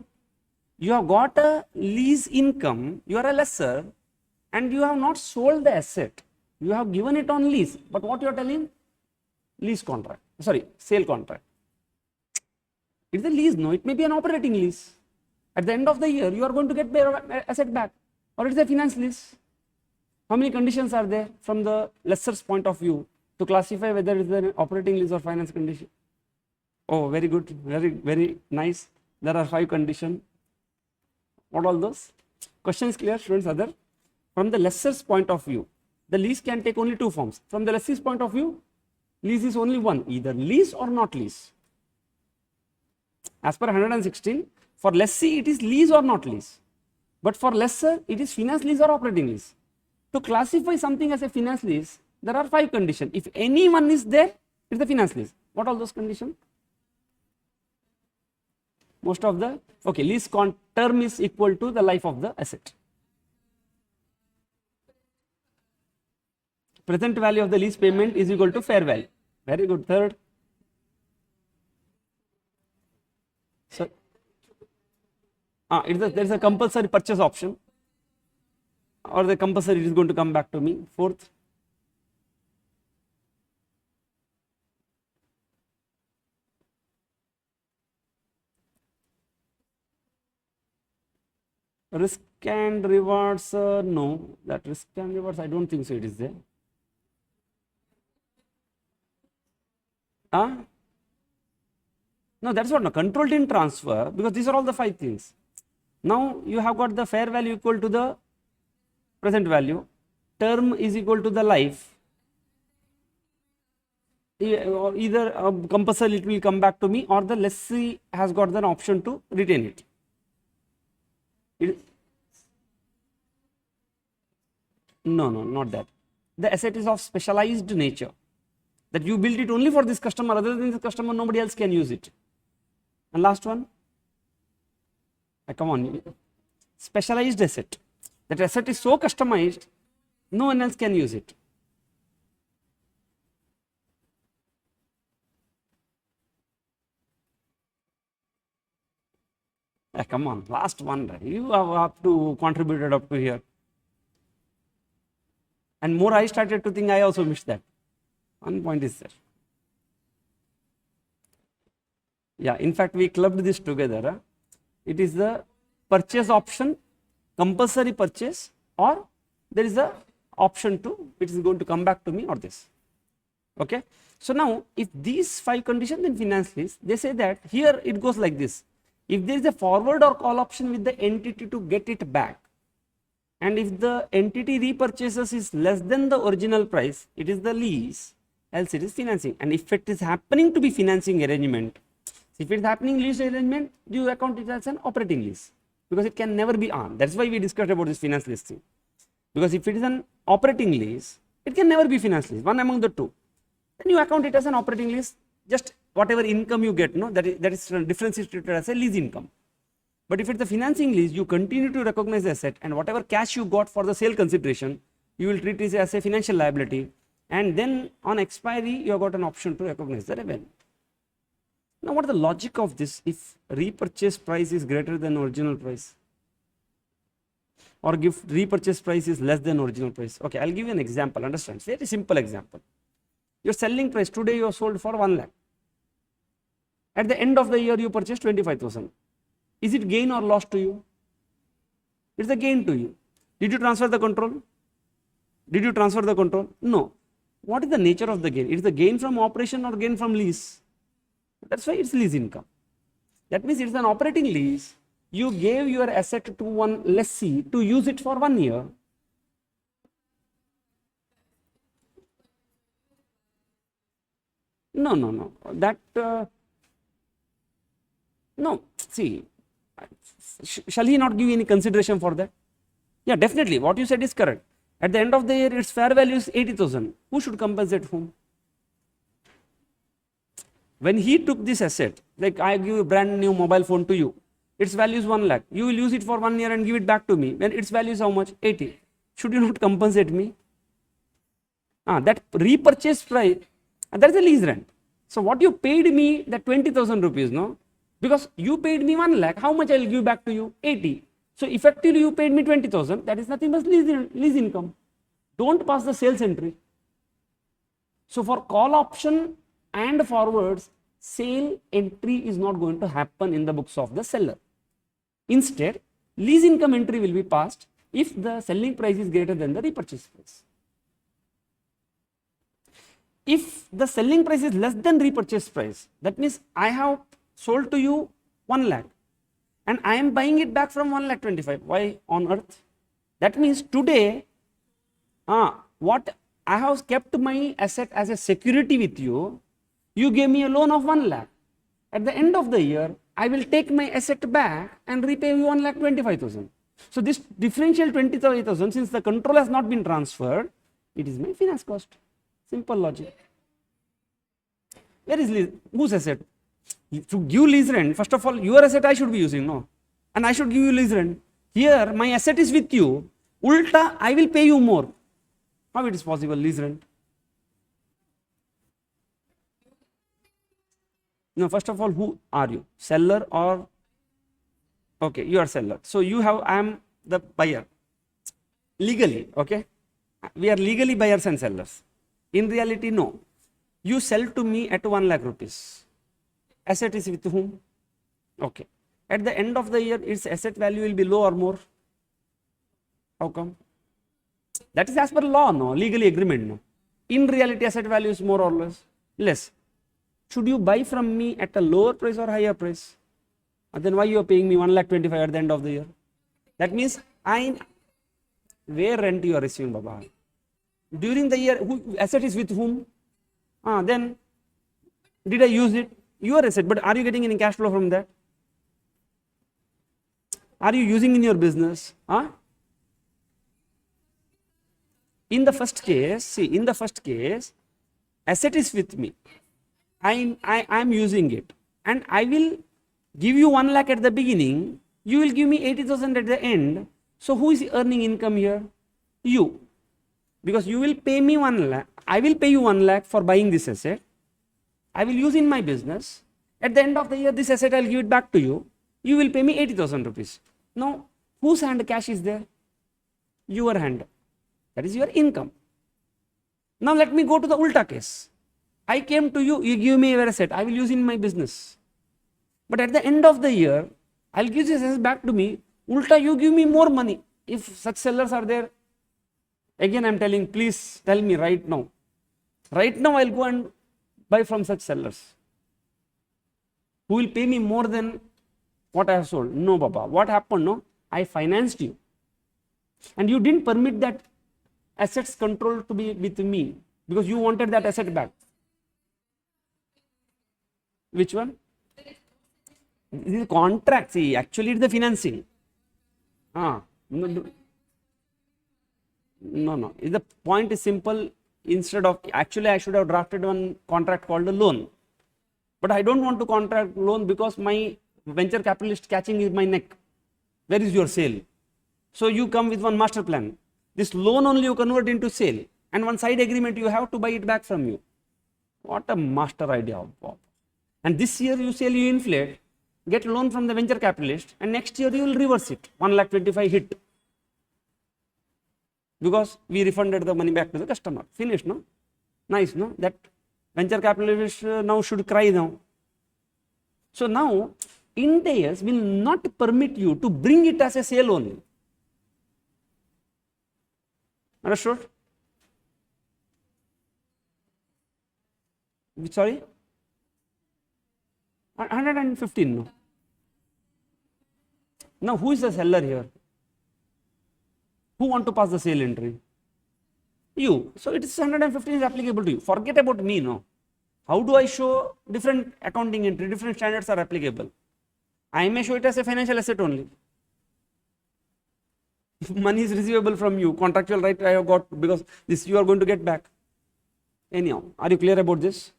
You have got a lease income, you are a lessor, and you have not sold the asset. You have given it on lease, but what you are telling? Lease contract, sorry, sale contract. It's a lease, no, it may be an operating lease. At the end of the year, you are going to get the asset back, or it's a finance lease. How many conditions are there from the lessor's point of view to classify whether it's an operating lease or finance condition? Oh, very good, very nice. There are 5 conditions. What all those? Question is clear, students? Other? From the lessor's point of view, the lease can take only 2 forms. From the lessee's point of view, lease is only one, either lease or not lease. As per 116, for lessee it is lease or not lease. But for lessor, it is finance lease or operating lease. To classify something as a finance lease, there are 5 conditions. If any one is there, it's the finance lease. What are those conditions? Most of the, okay, lease term is equal to the life of the asset. Present value of the lease payment is equal to fair value. Very good. Third. So, there is a compulsory purchase option, or the compulsory is going to come back to me. Fourth. Risk and rewards, no, that risk and rewards, I don't think so it is there. No, that's what, no, control didn't transfer, because these are all the 5 things. Now, you have got the fair value equal to the present value, term is equal to the life, either compulsory it will come back to me, or the lessee has got the option to retain it. No, not that. The asset is of specialized nature, that you build it only for this customer, other than this customer nobody else can use it. And last one, come on, specialized asset. That asset is so customized, no one else can use it. Come on, last one, you have to contribute it up to here. And more I started to think I also missed that. One point is there. Yeah, in fact, we clubbed this together. It is the purchase option, compulsory purchase, or there is a option to, it is going to come back to me, or this. Okay. So now, if these 5 conditions in finance lease, they say that here it goes like this. If there is a forward or call option with the entity to get it back, and if the entity repurchases is less than the original price, it is the lease, else it is financing. And if it is happening to be financing arrangement, if it is happening lease arrangement, you account it as an operating lease, because it can never be on. That's why we discussed about this finance lease thing. Because if it is an operating lease, it can never be finance lease, one among the 2. Then you account it as an operating lease, just whatever income you get, no, that is differentiated as a lease income. But if it's a financing lease, you continue to recognize the asset, and whatever cash you got for the sale consideration, you will treat it as a financial liability, and then on expiry, you have got an option to recognize the revenue. Now, what is the logic of this if repurchase price is greater than original price? Or if repurchase price is less than original price? Okay, I'll give you an example, understand? Very simple example. Your selling price today you have sold for 1 lakh. At the end of the year, you purchased 25,000. Is it gain or loss to you? It's a gain to you. Did you transfer the control? Did you transfer the control? No. What is the nature of the gain? It's the gain from operation or gain from lease? That's why it's lease income. That means it's an operating lease. You gave your asset to one lessee to use it for 1 year. No. That, no, see, shall he not give any consideration for that? Yeah, definitely. What you said is correct. At the end of the year, its fair value is 80,000. Who should compensate whom? When he took this asset, like I give a brand new mobile phone to you, its value is 1 lakh. You will use it for 1 year and give it back to me. When its value is how much? 80. Should you not compensate me? That repurchase price, that is a lease rent. So what you paid me, that 20,000 rupees, no? Because you paid me 1 lakh, how much I will give back to you? 80. So effectively you paid me 20,000, that is nothing but lease income. Don't pass the sales entry. So for call option and forwards, sale entry is not going to happen in the books of the seller. Instead, lease income entry will be passed if the selling price is greater than the repurchase price. If the selling price is less than repurchase price, that means I have sold to you 1 lakh and I am buying it back from 1 lakh 25. Why on earth? That means today, what I have kept my asset as a security with you, you gave me a loan of 1 lakh. At the end of the year, I will take my asset back and repay you 1 lakh 25,000. So this differential 20,000, since the control has not been transferred, it is my finance cost. Simple logic. Where is lease? Whose asset? To give lease rent, first of all, your asset I should be using, no? And I should give you lease rent. Here, my asset is with you. Ulta, I will pay you more. How it is possible, lease rent? No, first of all, who are you? Seller or? Okay, you are seller. So you have, I am the buyer. Legally, okay? We are legally buyers and sellers. In reality, no. You sell to me at 1 lakh rupees. Asset is with whom? Okay. At the end of the year, its asset value will be low or more? How come? That is as per law, no? Legally agreement, no? In reality, asset value is more or less? Less. Should you buy from me at a lower price or higher price? And then why you are paying me 1 lakh 25 at the end of the year? That means where rent you are receiving, Baba? During the year, asset is with whom? Then did I use it? Your asset, but are you getting any cash flow from that? Are you using in your business? In the first case, see, in the first case, asset is with me. I am using it, and I will give you 1 lakh at the beginning. You will give me 80,000 at the end. So who is earning income here? You. Because you will pay me 1 lakh. I will pay you 1 lakh for buying this asset. I will use in my business. At the end of the year, this asset I will give it back to you. You will pay me 80,000 rupees. Now, whose hand cash is there? Your hand. That is your income. Now let me go to the ulta case. I came to you, you give me your asset. I will use in my business. But at the end of the year, I will give this asset back to me. Ulta, you give me more money. If such sellers are there, again I am telling, please tell me right now. Right now I will go and buy from such sellers who will pay me more than what I have sold. No, Baba. What happened? No, I financed you. And you didn't permit that assets control to be with me because you wanted that asset back. Which one? This is contract. See, actually it's the financing. No. The point is simple. Instead of, actually I should have drafted one contract called a loan. But I don't want to contract loan because my venture capitalist catching my neck. Where is your sale? So you come with one master plan. This loan only you convert into sale, and one side agreement you have to buy it back from you. What a master idea of Bob. And this year you sell, you inflate, get loan from the venture capitalist, and next year you will reverse it. 1,25,000 hit. Because we refunded the money back to the customer. Finished, no? Nice, no? That venture capitalist now should cry now. So now, Ind AS will not permit you to bring it as a sale only. Understood? Sorry? 115, no? Now, who is the seller here? Who want to pass the sale entry? You. So, it is 115 is applicable to you. Forget about me, no? How do I show different accounting entry, different standards are applicable? I may show it as a financial asset only. If money is receivable from you, contractual right I have got, because this you are going to get back. Anyhow, are you clear about this?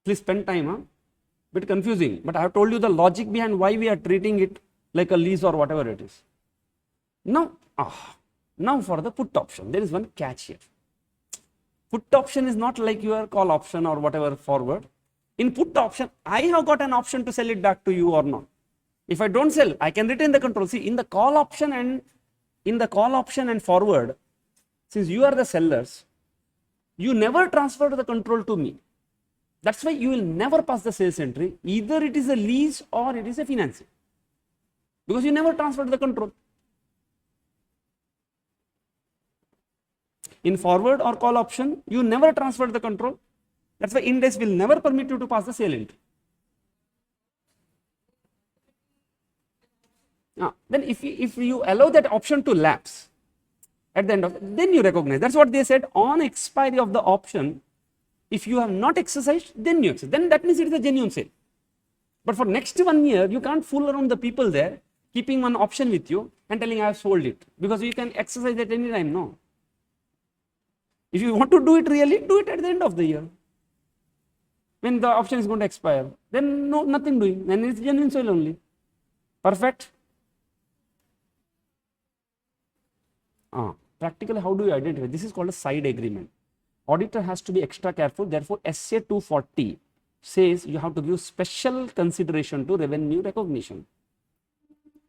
Please spend time, huh? Bit confusing, but I have told you the logic behind why we are treating it like a lease or whatever it is. Now for the put option, there is one catch here. Put option is not like your call option or whatever forward. In put option, I have got an option to sell it back to you or not. If I don't sell, I can retain the control. See, in the call option and forward, since you are the sellers, you never transfer the control to me. That's why you will never pass the sales entry. Either it is a lease or it is a financing. Because you never transferred the control. In forward or call option, you never transferred the control. That's why Ind AS will never permit you to pass the sale entry. Then if you allow that option to lapse at the end of, then you recognize. That's what they said. On expiry of the option, if you have not exercised, then you exercise. Then that means it is a genuine sale. But for next 1 year, you can't fool around the people there, keeping one option with you and telling I have sold it. Because you can exercise at any time, no. If you want to do it really, do it at the end of the year. When the option is going to expire, then no, nothing doing. Then it's genuine sale only. Perfect. Practically, how do you identify? This is called a side agreement. Auditor has to be extra careful. Therefore, SA 240 says you have to give special consideration to revenue recognition.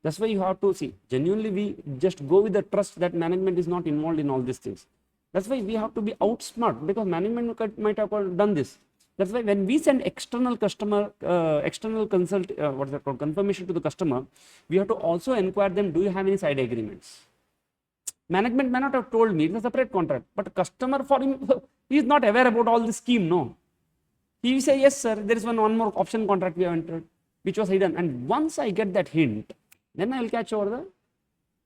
That's why you have to see, genuinely we just go with the trust that management is not involved in all these things. That's why we have to be outsmart, because management might have done this. That's why when we send external customer, external consult, what is that called, confirmation to the customer, we have to also inquire them, do you have any side agreements? Management may not have told me, it's a separate contract, but customer, for him, he is not aware about all this scheme, no. He will say, yes sir, there is one more option contract we have entered, which was hidden. And once I get that hint, then I will catch over the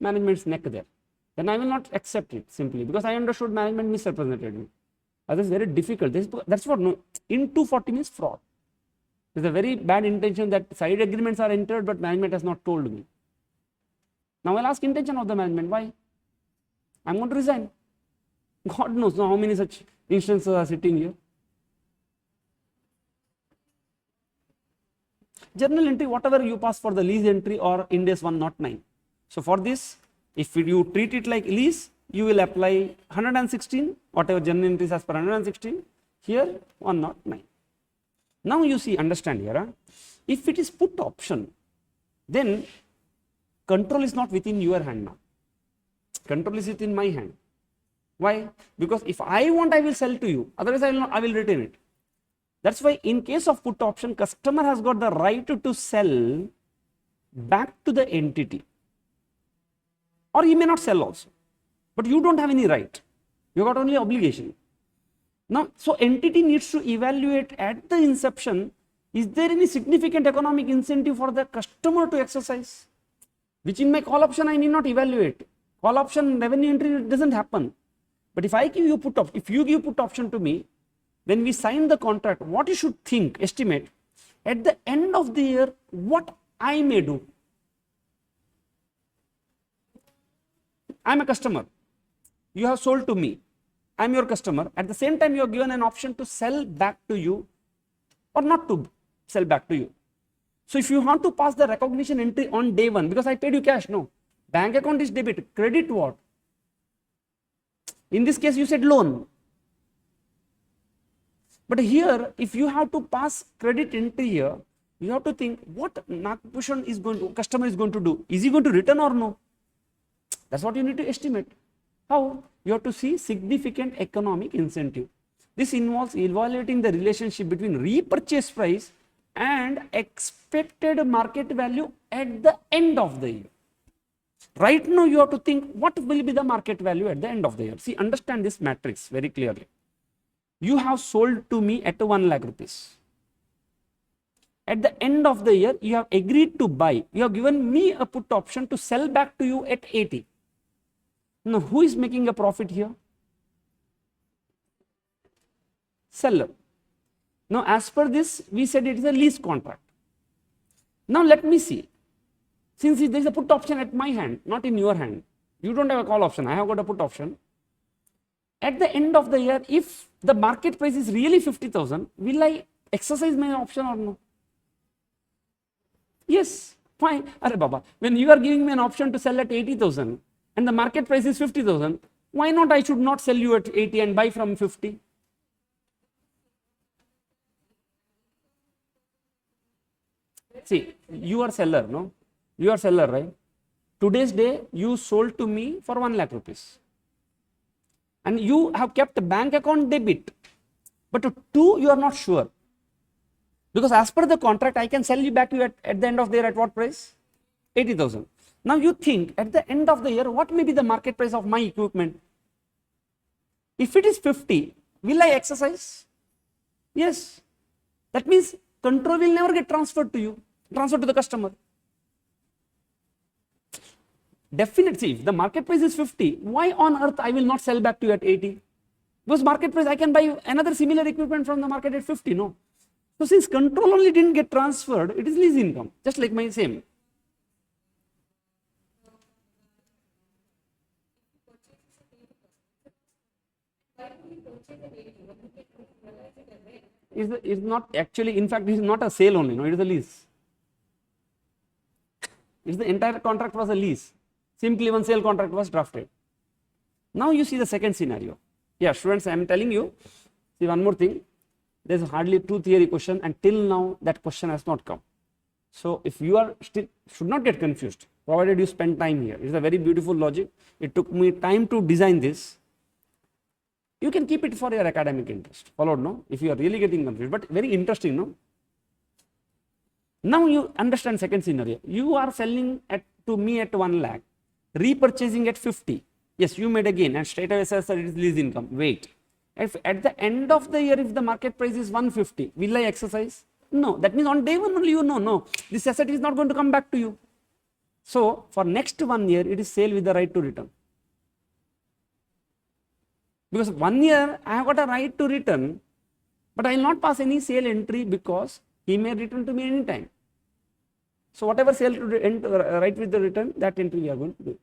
management's neck there. Then I will not accept it simply, because I understood management misrepresented me. That is very difficult. That's what, no, in 240 means fraud. There's a very bad intention that side agreements are entered, but management has not told me. Now I'll ask intention of the management, why? I'm going to resign. God knows how many such instances are sitting here. Journal entry, whatever you pass for the lease entry or Ind AS 109. So for this, if you treat it like lease, you will apply 116, whatever journal entries as per 116, here 109. Now you see, understand here, if it is put option, then control is not within your hand now. Control is within my hand. Why? Because if I want, I will sell to you. Otherwise, I will retain it. That's why in case of put option, customer has got the right to sell back to the entity. Or he may not sell also. But you don't have any right. You got only obligation. Now, so entity needs to evaluate at the inception, is there any significant economic incentive for the customer to exercise? Which in my call option, I need not evaluate. Call option revenue entry doesn't happen. But if I give you put option, if you give put option to me, when we sign the contract, what you should think, estimate, at the end of the year, what I may do. I'm a customer. You have sold to me. I'm your customer. At the same time, you are given an option to sell back to you or not to sell back to you. So if you want to pass the recognition entry on day one, because I paid you cash, no, bank account is debit, credit what? In this case, you said loan. But here, if you have to pass credit entry here, you have to think what Nagabhushan is going to, customer is going to do. Is he going to return or no? That's what you need to estimate. How? You have to see significant economic incentive. This involves evaluating the relationship between repurchase price and expected market value at the end of the year. Right now, you have to think what will be the market value at the end of the year. See, understand this matrix very clearly. You have sold to me at 1 lakh rupees. At the end of the year, you have agreed to buy. You have given me a put option to sell back to you at 80. Now, who is making a profit here? Seller. Now, as per this, we said it is a lease contract. Now, let me see. Since there is a put option at my hand, not in your hand, you don't have a call option, I have got a put option. At the end of the year, if the market price is really 50,000, will I exercise my option or no? Yes, fine. Arre Baba, when you are giving me an option to sell at 80,000 and the market price is 50,000, why not I should not sell you at 80 and buy from 50? See, you are seller, no? You are seller, right? Today's day, you sold to me for 1 lakh rupees. And you have kept bank account debit. But to 2, you are not sure. Because as per the contract, I can sell you back to you at the end of the year at what price? 80,000. Now you think at the end of the year, what may be the market price of my equipment? If it is 50, will I exercise? Yes. That means control will never get transferred to you, transferred to the customer. Definitely, if the market price is 50, why on earth I will not sell back to you at 80? Because market price, I can buy another similar equipment from the market at 50, no? So since control only didn't get transferred, it is lease income, just like my same. Is not actually, in fact, it is not a sale only, no, it is a lease. It's the entire contract was a lease. Simply one sale contract was drafted. Now you see the second scenario. Yeah, students, I am telling you, see one more thing. There is hardly 2 theory question and till now that question has not come. So if you are still, should not get confused, provided you spend time here. It is a very beautiful logic. It took me time to design this. You can keep it for your academic interest. Followed, no? If you are really getting confused, but very interesting, no? Now you understand second scenario. You are selling to me at 1 lakh, repurchasing at 50. Yes, you made a gain and straight away says that it is lease income. Wait. If at the end of the year, if the market price is 150, will I exercise? No. That means on day one only you know, no, this asset is not going to come back to you. So for next 1 year, it is sale with the right to return. Because 1 year, I have got a right to return, but I will not pass any sale entry because he may return to me anytime. So whatever sale to right with the return, that entry we are going to do.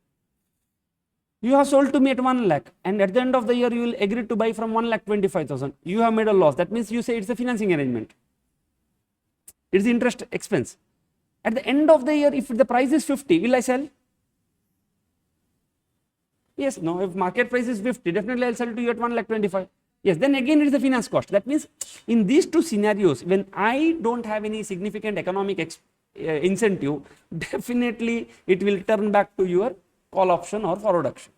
You have sold to me at 1 lakh and at the end of the year, you will agree to buy from 1,25,000. You have made a loss. That means you say it's a financing arrangement. It's interest expense. At the end of the year, if the price is 50, will I sell? Yes, no, if market price is 50, definitely I'll sell to you at 1,25,000. Yes, then again it is the finance cost. That means in these 2 scenarios, when I don't have any significant economic incentive, definitely it will turn back to your call option or forward option.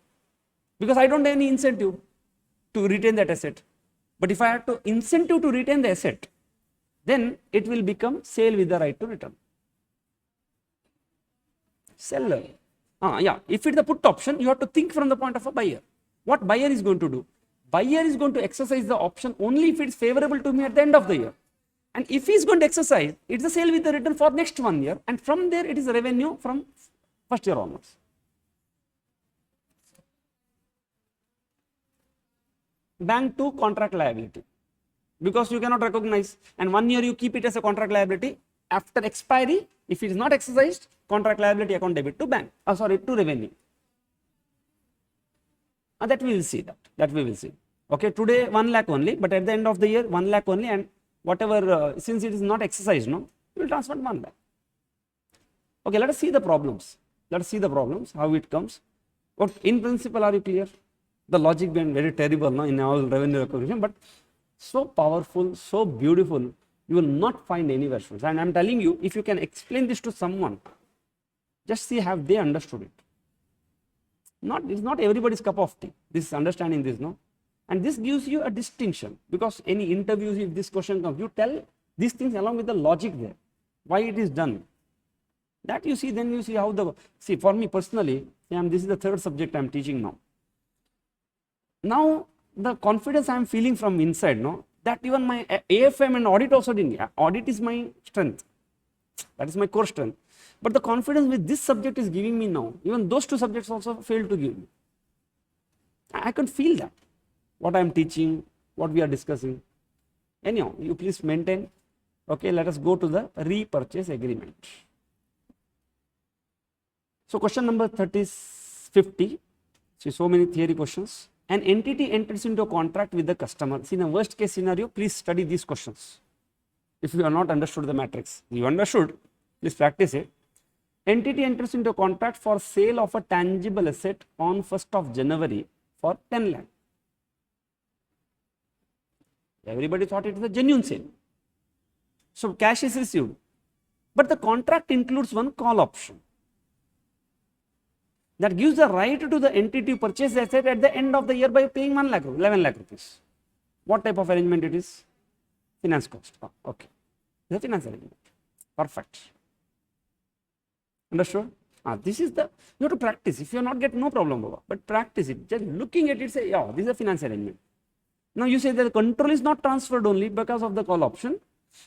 Because I don't have any incentive to retain that asset. But if I have to incentive to retain the asset, then it will become sale with the right to return. Seller. Yeah, if it's the put option, you have to think from the point of a buyer. What buyer is going to do? Buyer is going to exercise the option only if it's favorable to me at the end of the year. And if he is going to exercise, it's a sale with the return for next 1 year. And from there, it is a revenue from first year onwards. Bank to contract liability. Because you cannot recognize. And 1 year you keep it as a contract liability. After expiry, if it is not exercised, contract liability account debit to bank. To revenue. That we will see that we will see. Okay, today 1 lakh only, but at the end of the year 1 lakh only, and whatever, since it is not exercised, no, you will transfer 1 lakh. Okay, let us see the problems. Let us see the problems, how it comes. But in principle, are you clear? The logic being very terrible, no, in all revenue recognition, but so powerful, so beautiful, you will not find anywhere. And I am telling you, if you can explain this to someone, just see have they understood it. It's not everybody's cup of tea, this understanding this, no. And this gives you a distinction, because any interviews, if this question comes, you tell these things along with the logic there, why it is done. That you see, then you see how see, for me personally, this is the third subject I am teaching now. Now, the confidence I am feeling from inside, no, that even my AFM and audit also didn't. Audit is my strength. That is my core strength. But the confidence with this subject is giving me now, even those two subjects also failed to give me. I can feel that, what I am teaching, what we are discussing. Anyhow, you please maintain. Okay, let us go to the repurchase agreement. So, question number 50. See, so many theory questions. An entity enters into a contract with the customer. See, in a worst case scenario, please study these questions. If you have not understood the matrix, you understood, please practice it. Entity enters into a contract for sale of a tangible asset on 1st of January for 10 lakh. Everybody thought it was a genuine sale. So, cash is received. But the contract includes one call option that gives the right to the entity to purchase the asset at the end of the year by paying 11 lakh rupees. What type of arrangement it is? Finance cost. Okay. The finance arrangement. Perfect. Understood? This is the, you have to practice. If you are not get, no problem, Baba, but practice it. Just looking at it, say, yeah, this is a finance arrangement. Now you say that the control is not transferred only because of the call option,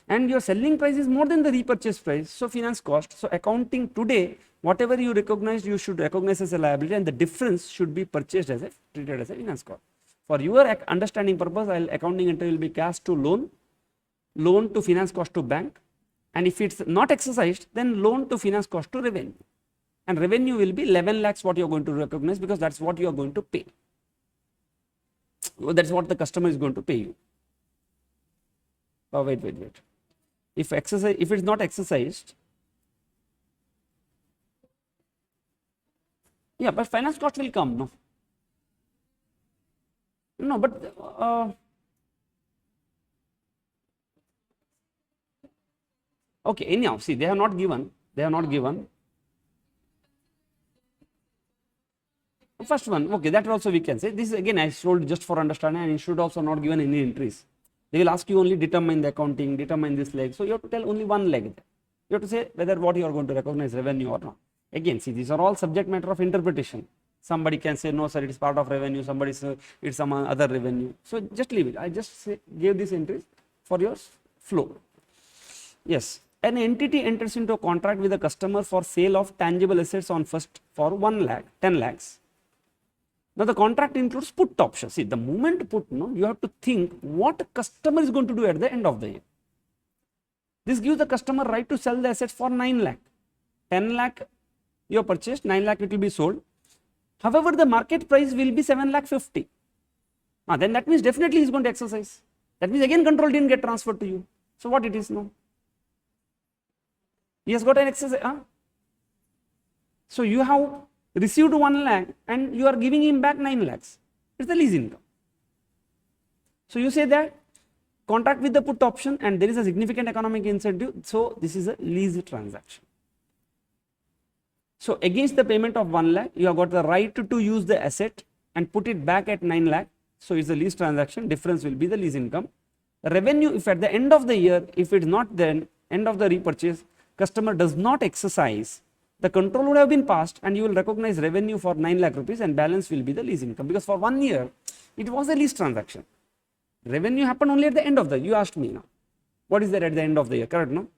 and your selling price is more than the repurchase price, so finance cost. So accounting today, whatever you recognize, you should recognize as a liability, and the difference should be purchased as treated as a finance cost. For your understanding purpose, accounting entry will be cash to loan, loan to finance cost to bank, and if it's not exercised, then loan to finance cost to revenue. And revenue will be 11 lakhs what you are going to recognize, because that's what you are going to pay. That's what the customer is going to pay you. Oh, wait. If it's not exercised, yeah, but finance cost will come, no? No, but okay, anyhow, see, they have not given. First one, okay, that also we can say. This is again I told just for understanding, and it should also not given any entries. They will ask you only determine the accounting, determine this leg. So you have to tell only one leg. You have to say whether what you are going to recognize revenue or not. Again, see, these are all subject matter of interpretation. Somebody can say no, sir, it is part of revenue. Somebody say it's some other revenue. So just leave it. I just gave these entries for your flow. Yes, an entity enters into a contract with a customer for sale of tangible assets on first for 1 lakh, 10 lakhs. Now the contract includes put option. See, the moment put, no, you have to think what customer is going to do at the end of the year. This gives the customer right to sell the assets for 9 lakh. 10 lakh you have purchased, 9 lakh it will be sold. However, the market price will be 7 lakh 50. Then that means definitely he is going to exercise. That means again control didn't get transferred to you. So what it is now? He has got an exercise. So you have received 1 lakh and you are giving him back 9 lakhs. It's the lease income. So you say that contract with the put option and there is a significant economic incentive. So this is a lease transaction. So against the payment of 1 lakh, you have got the right to use the asset and put it back at 9 lakh. So it's a lease transaction. Difference will be the lease income. Revenue, if at the end of the year, if it's not then end of the repurchase, customer does not exercise, the control would have been passed and you will recognize revenue for 9 lakh rupees and balance will be the lease income, because for 1 year it was a lease transaction. Revenue happened only at the end of the year. You asked me now, what is there at the end of the year, correct? No?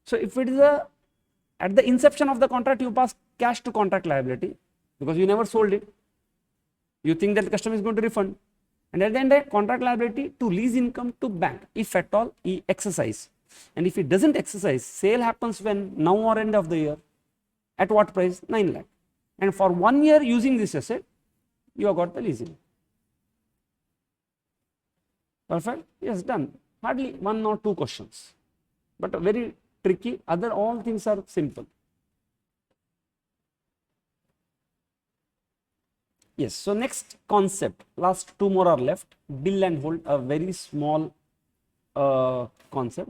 So if it is at the inception of the contract, you pass cash to contract liability because you never sold it. You think that the customer is going to refund, and at the end of contract liability to lease income to bank, if at all he exercise. And if it doesn't exercise, sale happens when now or end of the year. At what price? 9 lakh. And for 1 year using this asset, you have got the leasing. Perfect? Yes, done. Hardly 1 or 2 questions, but very tricky. Other all things are simple. Yes, so next concept, last 2 more are left. Bill and hold, a very small concept.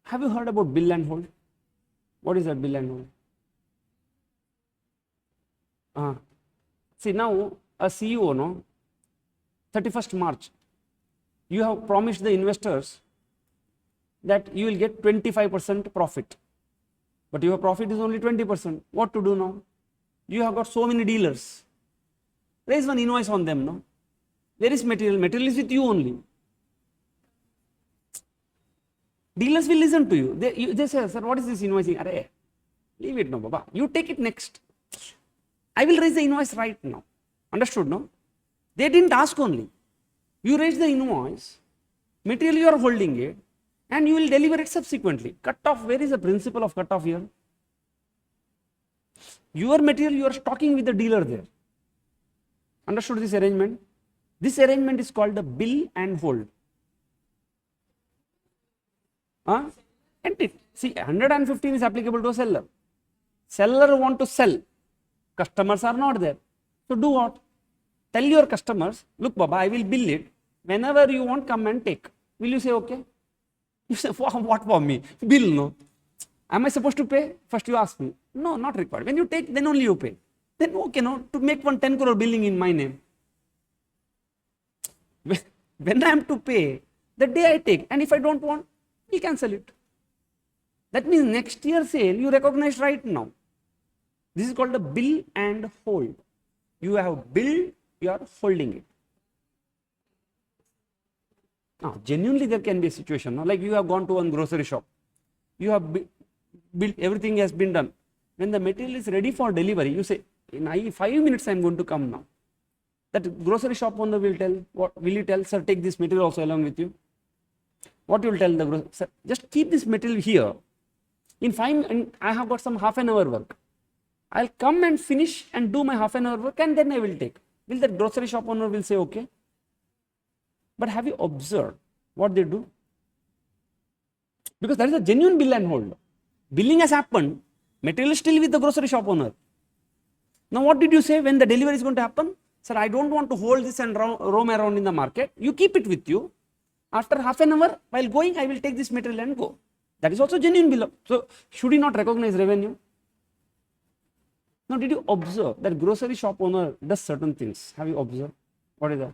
Have you heard about bill and hold? What is that bill and hold? See, now a CEO, no, 31st March, you have promised the investors that you will get 25% profit, but your profit is only 20%. What to do now? You have got so many dealers. Raise one invoice on them, no? Where is material? Material is with you only. Dealers will listen to you. They say, sir, what is this invoicing? Array, leave it, no, Baba. You take it next. I will raise the invoice right now. Understood, no? They didn't ask only. You raise the invoice, material you are holding it, and you will deliver it subsequently. Cut off, where is the principle of cut off here? Your material you are stocking with the dealer there. Understood this arrangement? This arrangement is called the bill and hold. And it, see, 115 is applicable to a seller. Seller want to sell. Customers are not there. So do what? Tell your customers, look, Baba, I will bill it. Whenever you want, come and take. Will you say okay? You say, what for me? Bill, no. Am I supposed to pay? First you ask me. No, not required. When you take, then only you pay. Then okay, no, to make one 10 crore billing in my name. When I am to pay, the day I take, and if I don't want, we cancel it. That means next year sale you recognize right now. This is called a bill and hold. You have billed, you are holding it. Now, genuinely there can be a situation, no? Like you have gone to one grocery shop. You have built, everything has been done. When the material is ready for delivery, you say, in 5 minutes I am going to come now. That grocery shop owner will tell, what will you tell? Sir, take this material also along with you. What you will tell the grocery? Sir, just keep this material here. In 5 minutes, I have got some half an hour work. I'll come and finish and do my half an hour work and then I will take. Will the grocery shop owner will say okay? But have you observed what they do? Because that is a genuine bill and hold. Billing has happened, material is still with the grocery shop owner. Now what did you say when the delivery is going to happen? Sir, I don't want to hold this and roam around in the market. You keep it with you. After half an hour, while going, I will take this material and go. That is also genuine bill. So should he not recognize revenue? Now did you observe that grocery shop owner does certain things? Have you observed? What is that?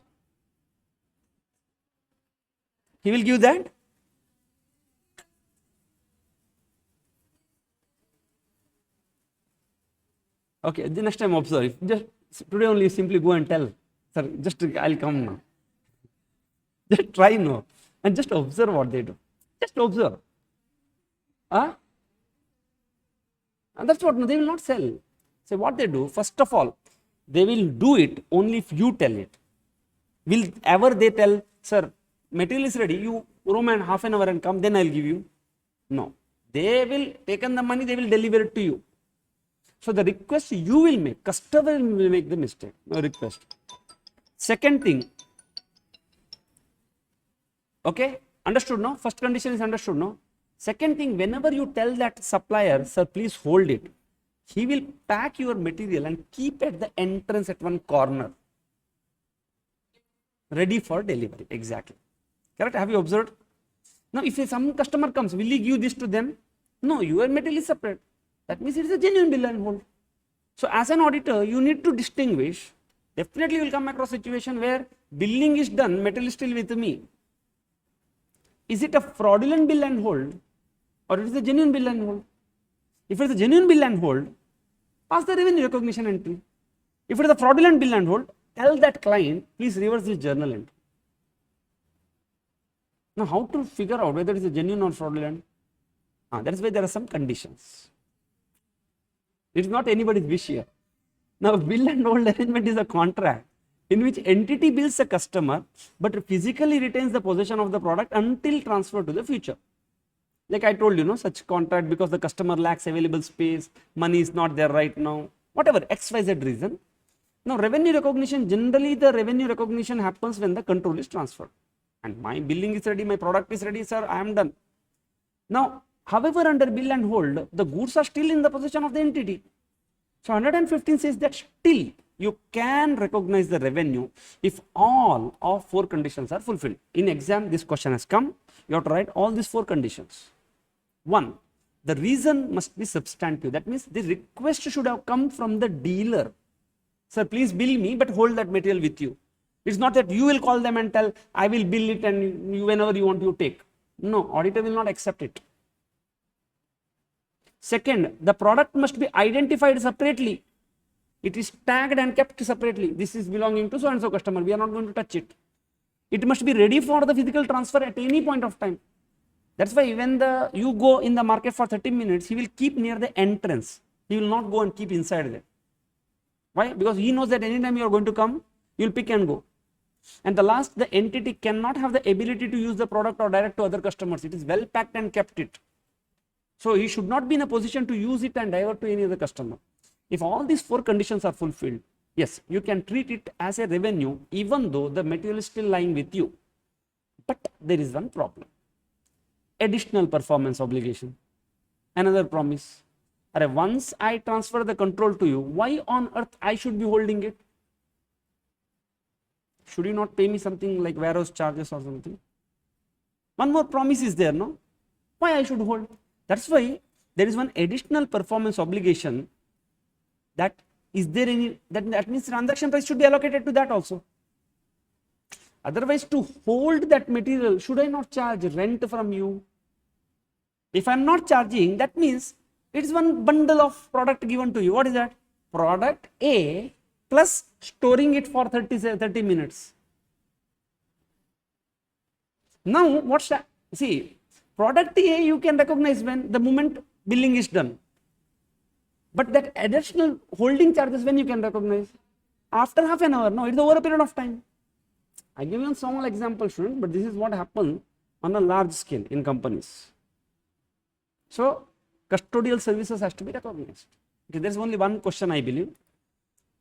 He will give that. Okay, the next time observe. Just today only you simply go and tell, sir, just I'll come now. Just try now and just observe what they do. Just observe. And that's what, no, they will not sell. So what they do, first of all, they will do it only if you tell it. Will ever they tell, sir, material is ready, you roam and half an hour and come, then I'll give you? No. They will take the money, they will deliver it to you. So the request you will make, customer will make the mistake, no request. Second thing, okay, understood, no? First condition is understood, no? Second thing, whenever you tell that supplier, sir, please hold it, he will pack your material and keep at the entrance at one corner, ready for delivery. Exactly. Correct? Have you observed? Now, if some customer comes, will you give this to them? No, your material is separate. That means it is a genuine bill and hold. So, as an auditor, you need to distinguish. Definitely, you will come across a situation where billing is done, material is still with me. Is it a fraudulent bill and hold, or it is a genuine bill and hold? If it is a genuine bill and hold, pass the revenue recognition entry. If it is a fraudulent bill and hold, tell that client, please reverse this journal entry. Now, how to figure out whether it is a genuine or fraudulent? That is why there are some conditions. It is not anybody's wish here. Now, bill and hold arrangement is a contract in which entity bills a customer but physically retains the possession of the product until transfer to the future. Like I told you, no, such contract because the customer lacks available space, money is not there right now, whatever, XYZ reason. Now, revenue recognition, generally the revenue recognition happens when the control is transferred. and my billing is ready, my product is ready, sir, I am done. Now, however, under bill and hold, the goods are still in the possession of the entity. So 115 says that still you can recognize the revenue if all of 4 conditions are fulfilled. In exam, this question has come. You have to write all these 4 conditions. 1. The reason must be substantive. That means the request should have come from the dealer. Sir, please bill me, but hold that material with you. It's not that you will call them and tell, I will bill it and whenever you want, you take. No, auditor will not accept it. Second, the product must be identified separately. It is tagged and kept separately. This is belonging to so and so customer. We are not going to touch it. It must be ready for the physical transfer at any point of time. That's why when you go in the market for 30 minutes, he will keep near the entrance. He will not go and keep inside there. Why? Because he knows that anytime you are going to come, you will pick and go. And the last, the entity cannot have the ability to use the product or direct to other customers. It is well packed and kept it. So he should not be in a position to use it and divert to any other customer. If all these 4 conditions are fulfilled, yes, you can treat it as a revenue even though the material is still lying with you. But there is one problem. Additional performance obligation. Another promise. Once I transfer the control to you, why on earth I should be holding it? Should you not pay me something like warehouse charges or something? One more promise is there, no? Why I should hold? That's why there is one additional performance obligation that is there any, that means transaction price should be allocated to that also. Otherwise, to hold that material, should I not charge rent from you? If I am not charging, that means it is one bundle of product given to you. What is that? Product A plus storing it for 30 minutes. Now, what's that? See, product A you can recognize when the moment billing is done. But that additional holding charges when you can recognize? After half an hour. No, it's over a period of time. I give you a small example, student, but this is what happens on a large scale in companies. So, custodial services has to be recognized. Okay, there is only one question, I believe.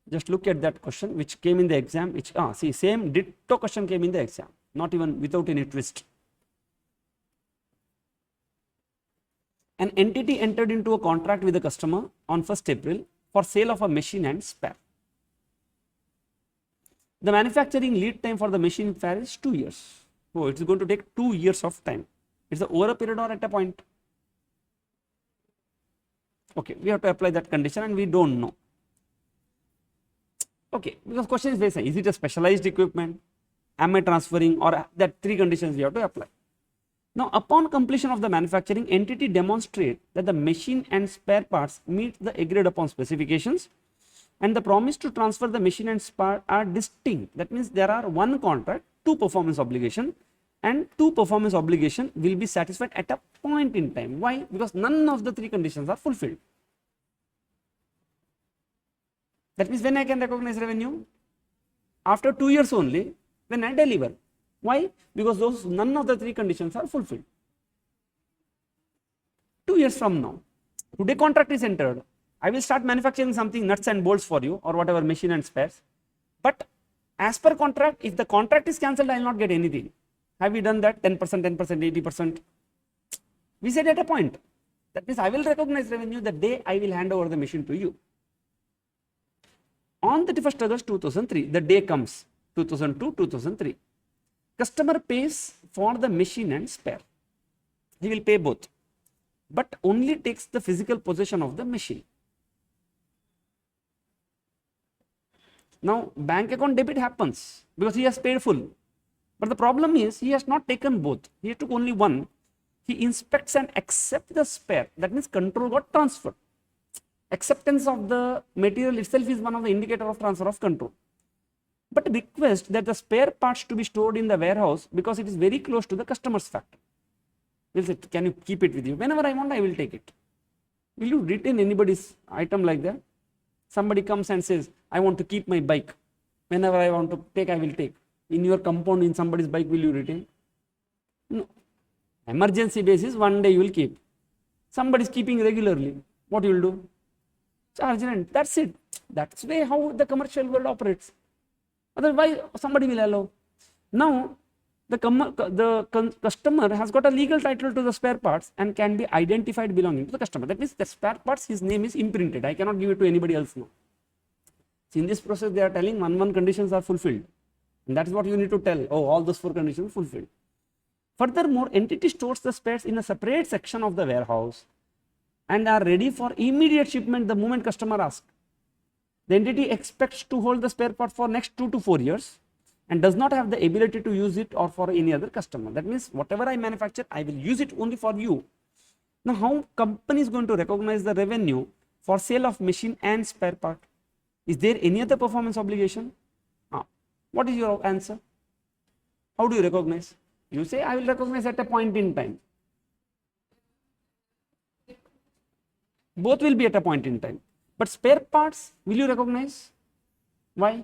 Just look at that question which came in the exam. Which see, same ditto question came in the exam, not even without any twist. An entity entered into a contract with the customer on 1st April for sale of a machine and spare. The manufacturing lead time for the machine spare is 2 years. So, it is going to take 2 years of time. It's over a period or at a point. Okay, we have to apply that condition and we don't know. Okay, because question is very simple. Is it a specialized equipment? Am I transferring? Or that 3 conditions we have to apply. Now, upon completion of the manufacturing, entity demonstrate that the machine and spare parts meet the agreed upon specifications and the promise to transfer the machine and spare are distinct. That means there are 1 contract, 2 performance obligation, and 2 performance obligation will be satisfied at a point in time. Why? Because none of the 3 conditions are fulfilled. That means when I can recognize revenue? After 2 years only, when I deliver. Why? Because none of the 3 conditions are fulfilled. 2 years from now, today contract is entered. I will start manufacturing something, nuts and bolts for you or whatever, machine and spares. But as per contract, if the contract is cancelled, I will not get anything. Have we done that? 10%, 10%, 80%. We said at a point. That means I will recognize revenue the day I will hand over the machine to you. On 31st August 2003, the day comes, 2002, 2003. Customer pays for the machine and spare. He will pay both, but only takes the physical possession of the machine. Now, bank account debit happens because he has paid full. But the problem is he has not taken both. He took only one. He inspects and accepts the spare. That means control got transferred. Acceptance of the material itself is one of the indicator of transfer of control. But request that the spare parts to be stored in the warehouse because it is very close to the customer's factory. Will say, can you keep it with you? Whenever I want, I will take it. Will you retain anybody's item like that? Somebody comes and says, I want to keep my bike. Whenever I want to take, I will take. In your compound, in somebody's bike, will you retain? No. Emergency basis, one day you will keep. Somebody is keeping regularly. What you will do? Charge rent. That's it. That's the way how the commercial world operates. Otherwise, somebody will allow. Now, the customer has got a legal title to the spare parts and can be identified belonging to the customer. That means the spare parts, his name is imprinted. I cannot give it to anybody else now. So in this process, they are telling one conditions are fulfilled. And that is what you need to tell. Oh, all those 4 conditions fulfilled. Furthermore, entity stores the spares in a separate section of the warehouse and are ready for immediate shipment the moment customer asks. The entity expects to hold the spare part for next 2 to 4 years and does not have the ability to use it or for any other customer. That means whatever I manufacture, I will use it only for you. Now, how company is going to recognize the revenue for sale of machine and spare part? Is there any other performance obligation? What is your answer? How do you recognize? You say, I will recognize at a point in time. Both will be at a point in time. But spare parts, will you recognize? Why?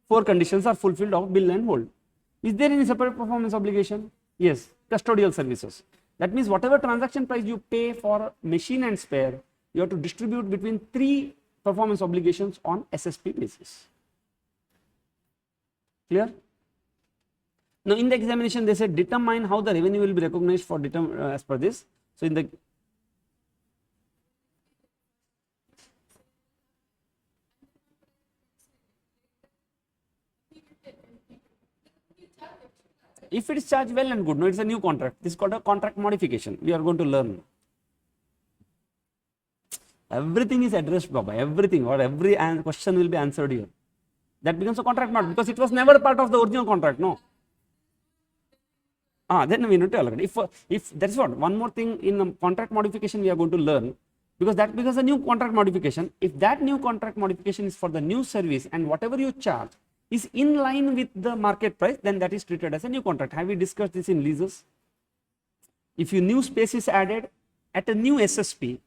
4 conditions are fulfilled of bill and hold. Is there any separate performance obligation? Yes, custodial services. That means whatever transaction price you pay for machine and spare, you have to distribute between 3 performance obligations on SSP basis. Clear? Now, in the examination, they said determine how the revenue will be recognized for as per this. So, in the if it is charged, well and good. No, it's a new contract. This is called a contract modification. We are going to learn. Everything is addressed, Baba. Everything or every question will be answered here. That becomes a contract mod because it was never part of the original contract. No. Then we need to allocate. If that is what one more thing in contract modification we are going to learn, because that becomes a new contract modification. If that new contract modification is for the new service and whatever you charge is in line with the market price, then that is treated as a new contract. Have we discussed this in leases? If your new space is added at a new SSP,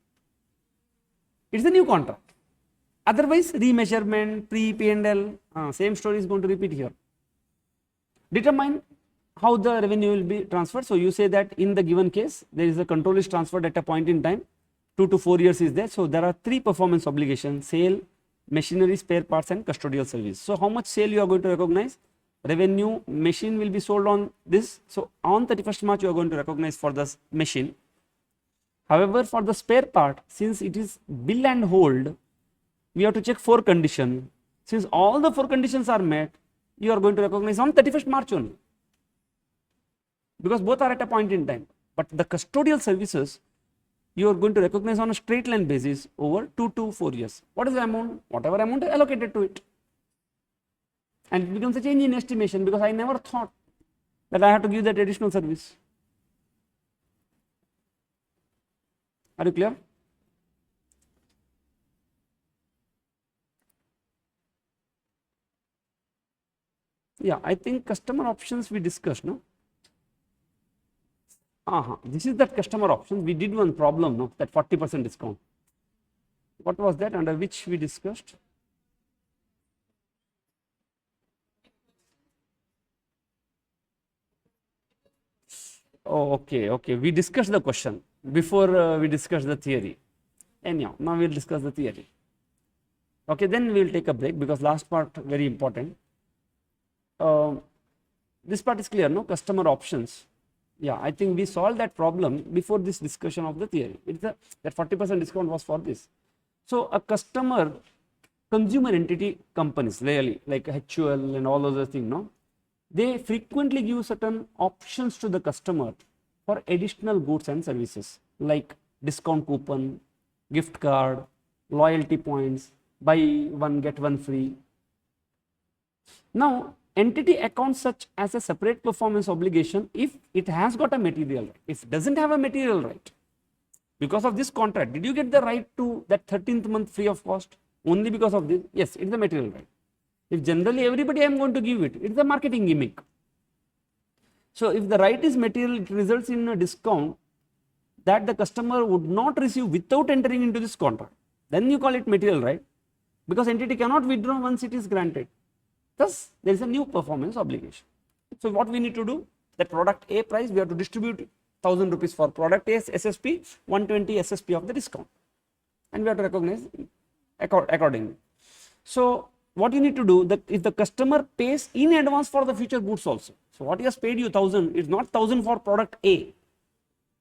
it is a new contract. Otherwise, remeasurement, P&L, same story is going to repeat here. Determine how the revenue will be transferred. So, you say that in the given case, there is a control is transferred at a point in time, 2 to 4 years is there. So, there are 3 performance obligations: sale, machinery, spare parts and custodial service. So, how much sale you are going to recognize? Revenue, machine will be sold on this. So, on 31st March, you are going to recognize for this machine. However, for the spare part, since it is bill and hold, we have to check 4 conditions. Since all the 4 conditions are met, you are going to recognize on 31st March only, because both are at a point in time. But the custodial services, you are going to recognize on a straight line basis over 2 to 4 years. What is the amount? Whatever amount allocated to it. And it becomes a change in estimation, because I never thought that I have to give that additional service. Are you clear? Yeah, I think customer options we discussed, no? This is that customer options. We did one problem, no? That 40% discount. What was that under which we discussed? Oh, okay. We discussed the question before we discussed the theory. Anyhow, now we'll discuss the theory. Okay, then we'll take a break because last part very important. This part is clear, no? Customer options. Yeah, I think we solved that problem before this discussion of the theory. That 40% discount was for this. So, a consumer entity companies, really, like HUL and all those things, no? They frequently give certain options to the customer for additional goods and services, like discount coupon, gift card, loyalty points, buy one get one free. Now, entity accounts such as a separate performance obligation if it has got a material right. If it doesn't have a material right, because of this contract, did you get the right to that 13th month free of cost only because of this? Yes, it's the material right. If generally everybody I am going to give it, it's a marketing gimmick. So, if the right is material, it results in a discount that the customer would not receive without entering into this contract. Then you call it material right, because entity cannot withdraw once it is granted. Thus, there is a new performance obligation. So, what we need to do? That product A price, we have to distribute 1000 rupees for product A's SSP, 120 SSP of the discount, and we have to recognize accordingly. So, what you need to do, that if the customer pays in advance for the future goods also. So what he has paid you 1000, it's not 1000 for product A.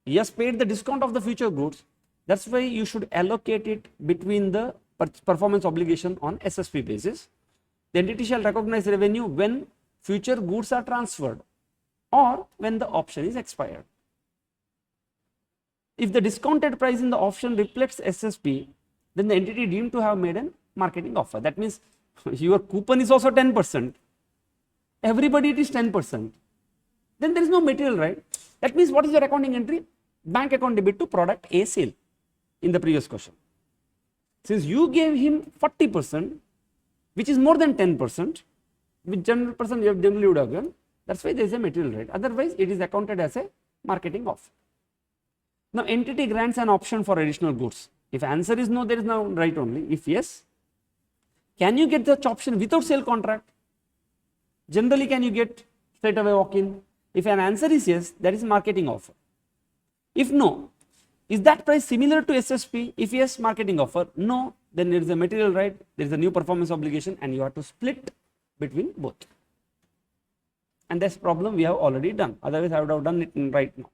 He has paid the discount of the future goods. That's why you should allocate it between the performance obligation on SSP basis. The entity shall recognize revenue when future goods are transferred or when the option is expired. If the discounted price in the option reflects SSP, then the entity deemed to have made a marketing offer. That means your coupon is also 10%. Everybody it is 10%. Then there is no material right. That means what is your accounting entry? Bank account debit to product A sale in the previous question. Since you gave him 40%, which is more than 10%, which general person you generally would have given, that's why there is a material right. Otherwise, it is accounted as a marketing offer. Now, entity grants an option for additional goods. If answer is no, there is no right only. If yes, can you get the option without sale contract? Generally, can you get straight away walk-in? If an answer is yes, that is marketing offer. If no, is that price similar to SSP? If yes, marketing offer. No, then there is a material right, there is a new performance obligation, and you have to split between both. And this problem we have already done. Otherwise, I would have done it right now.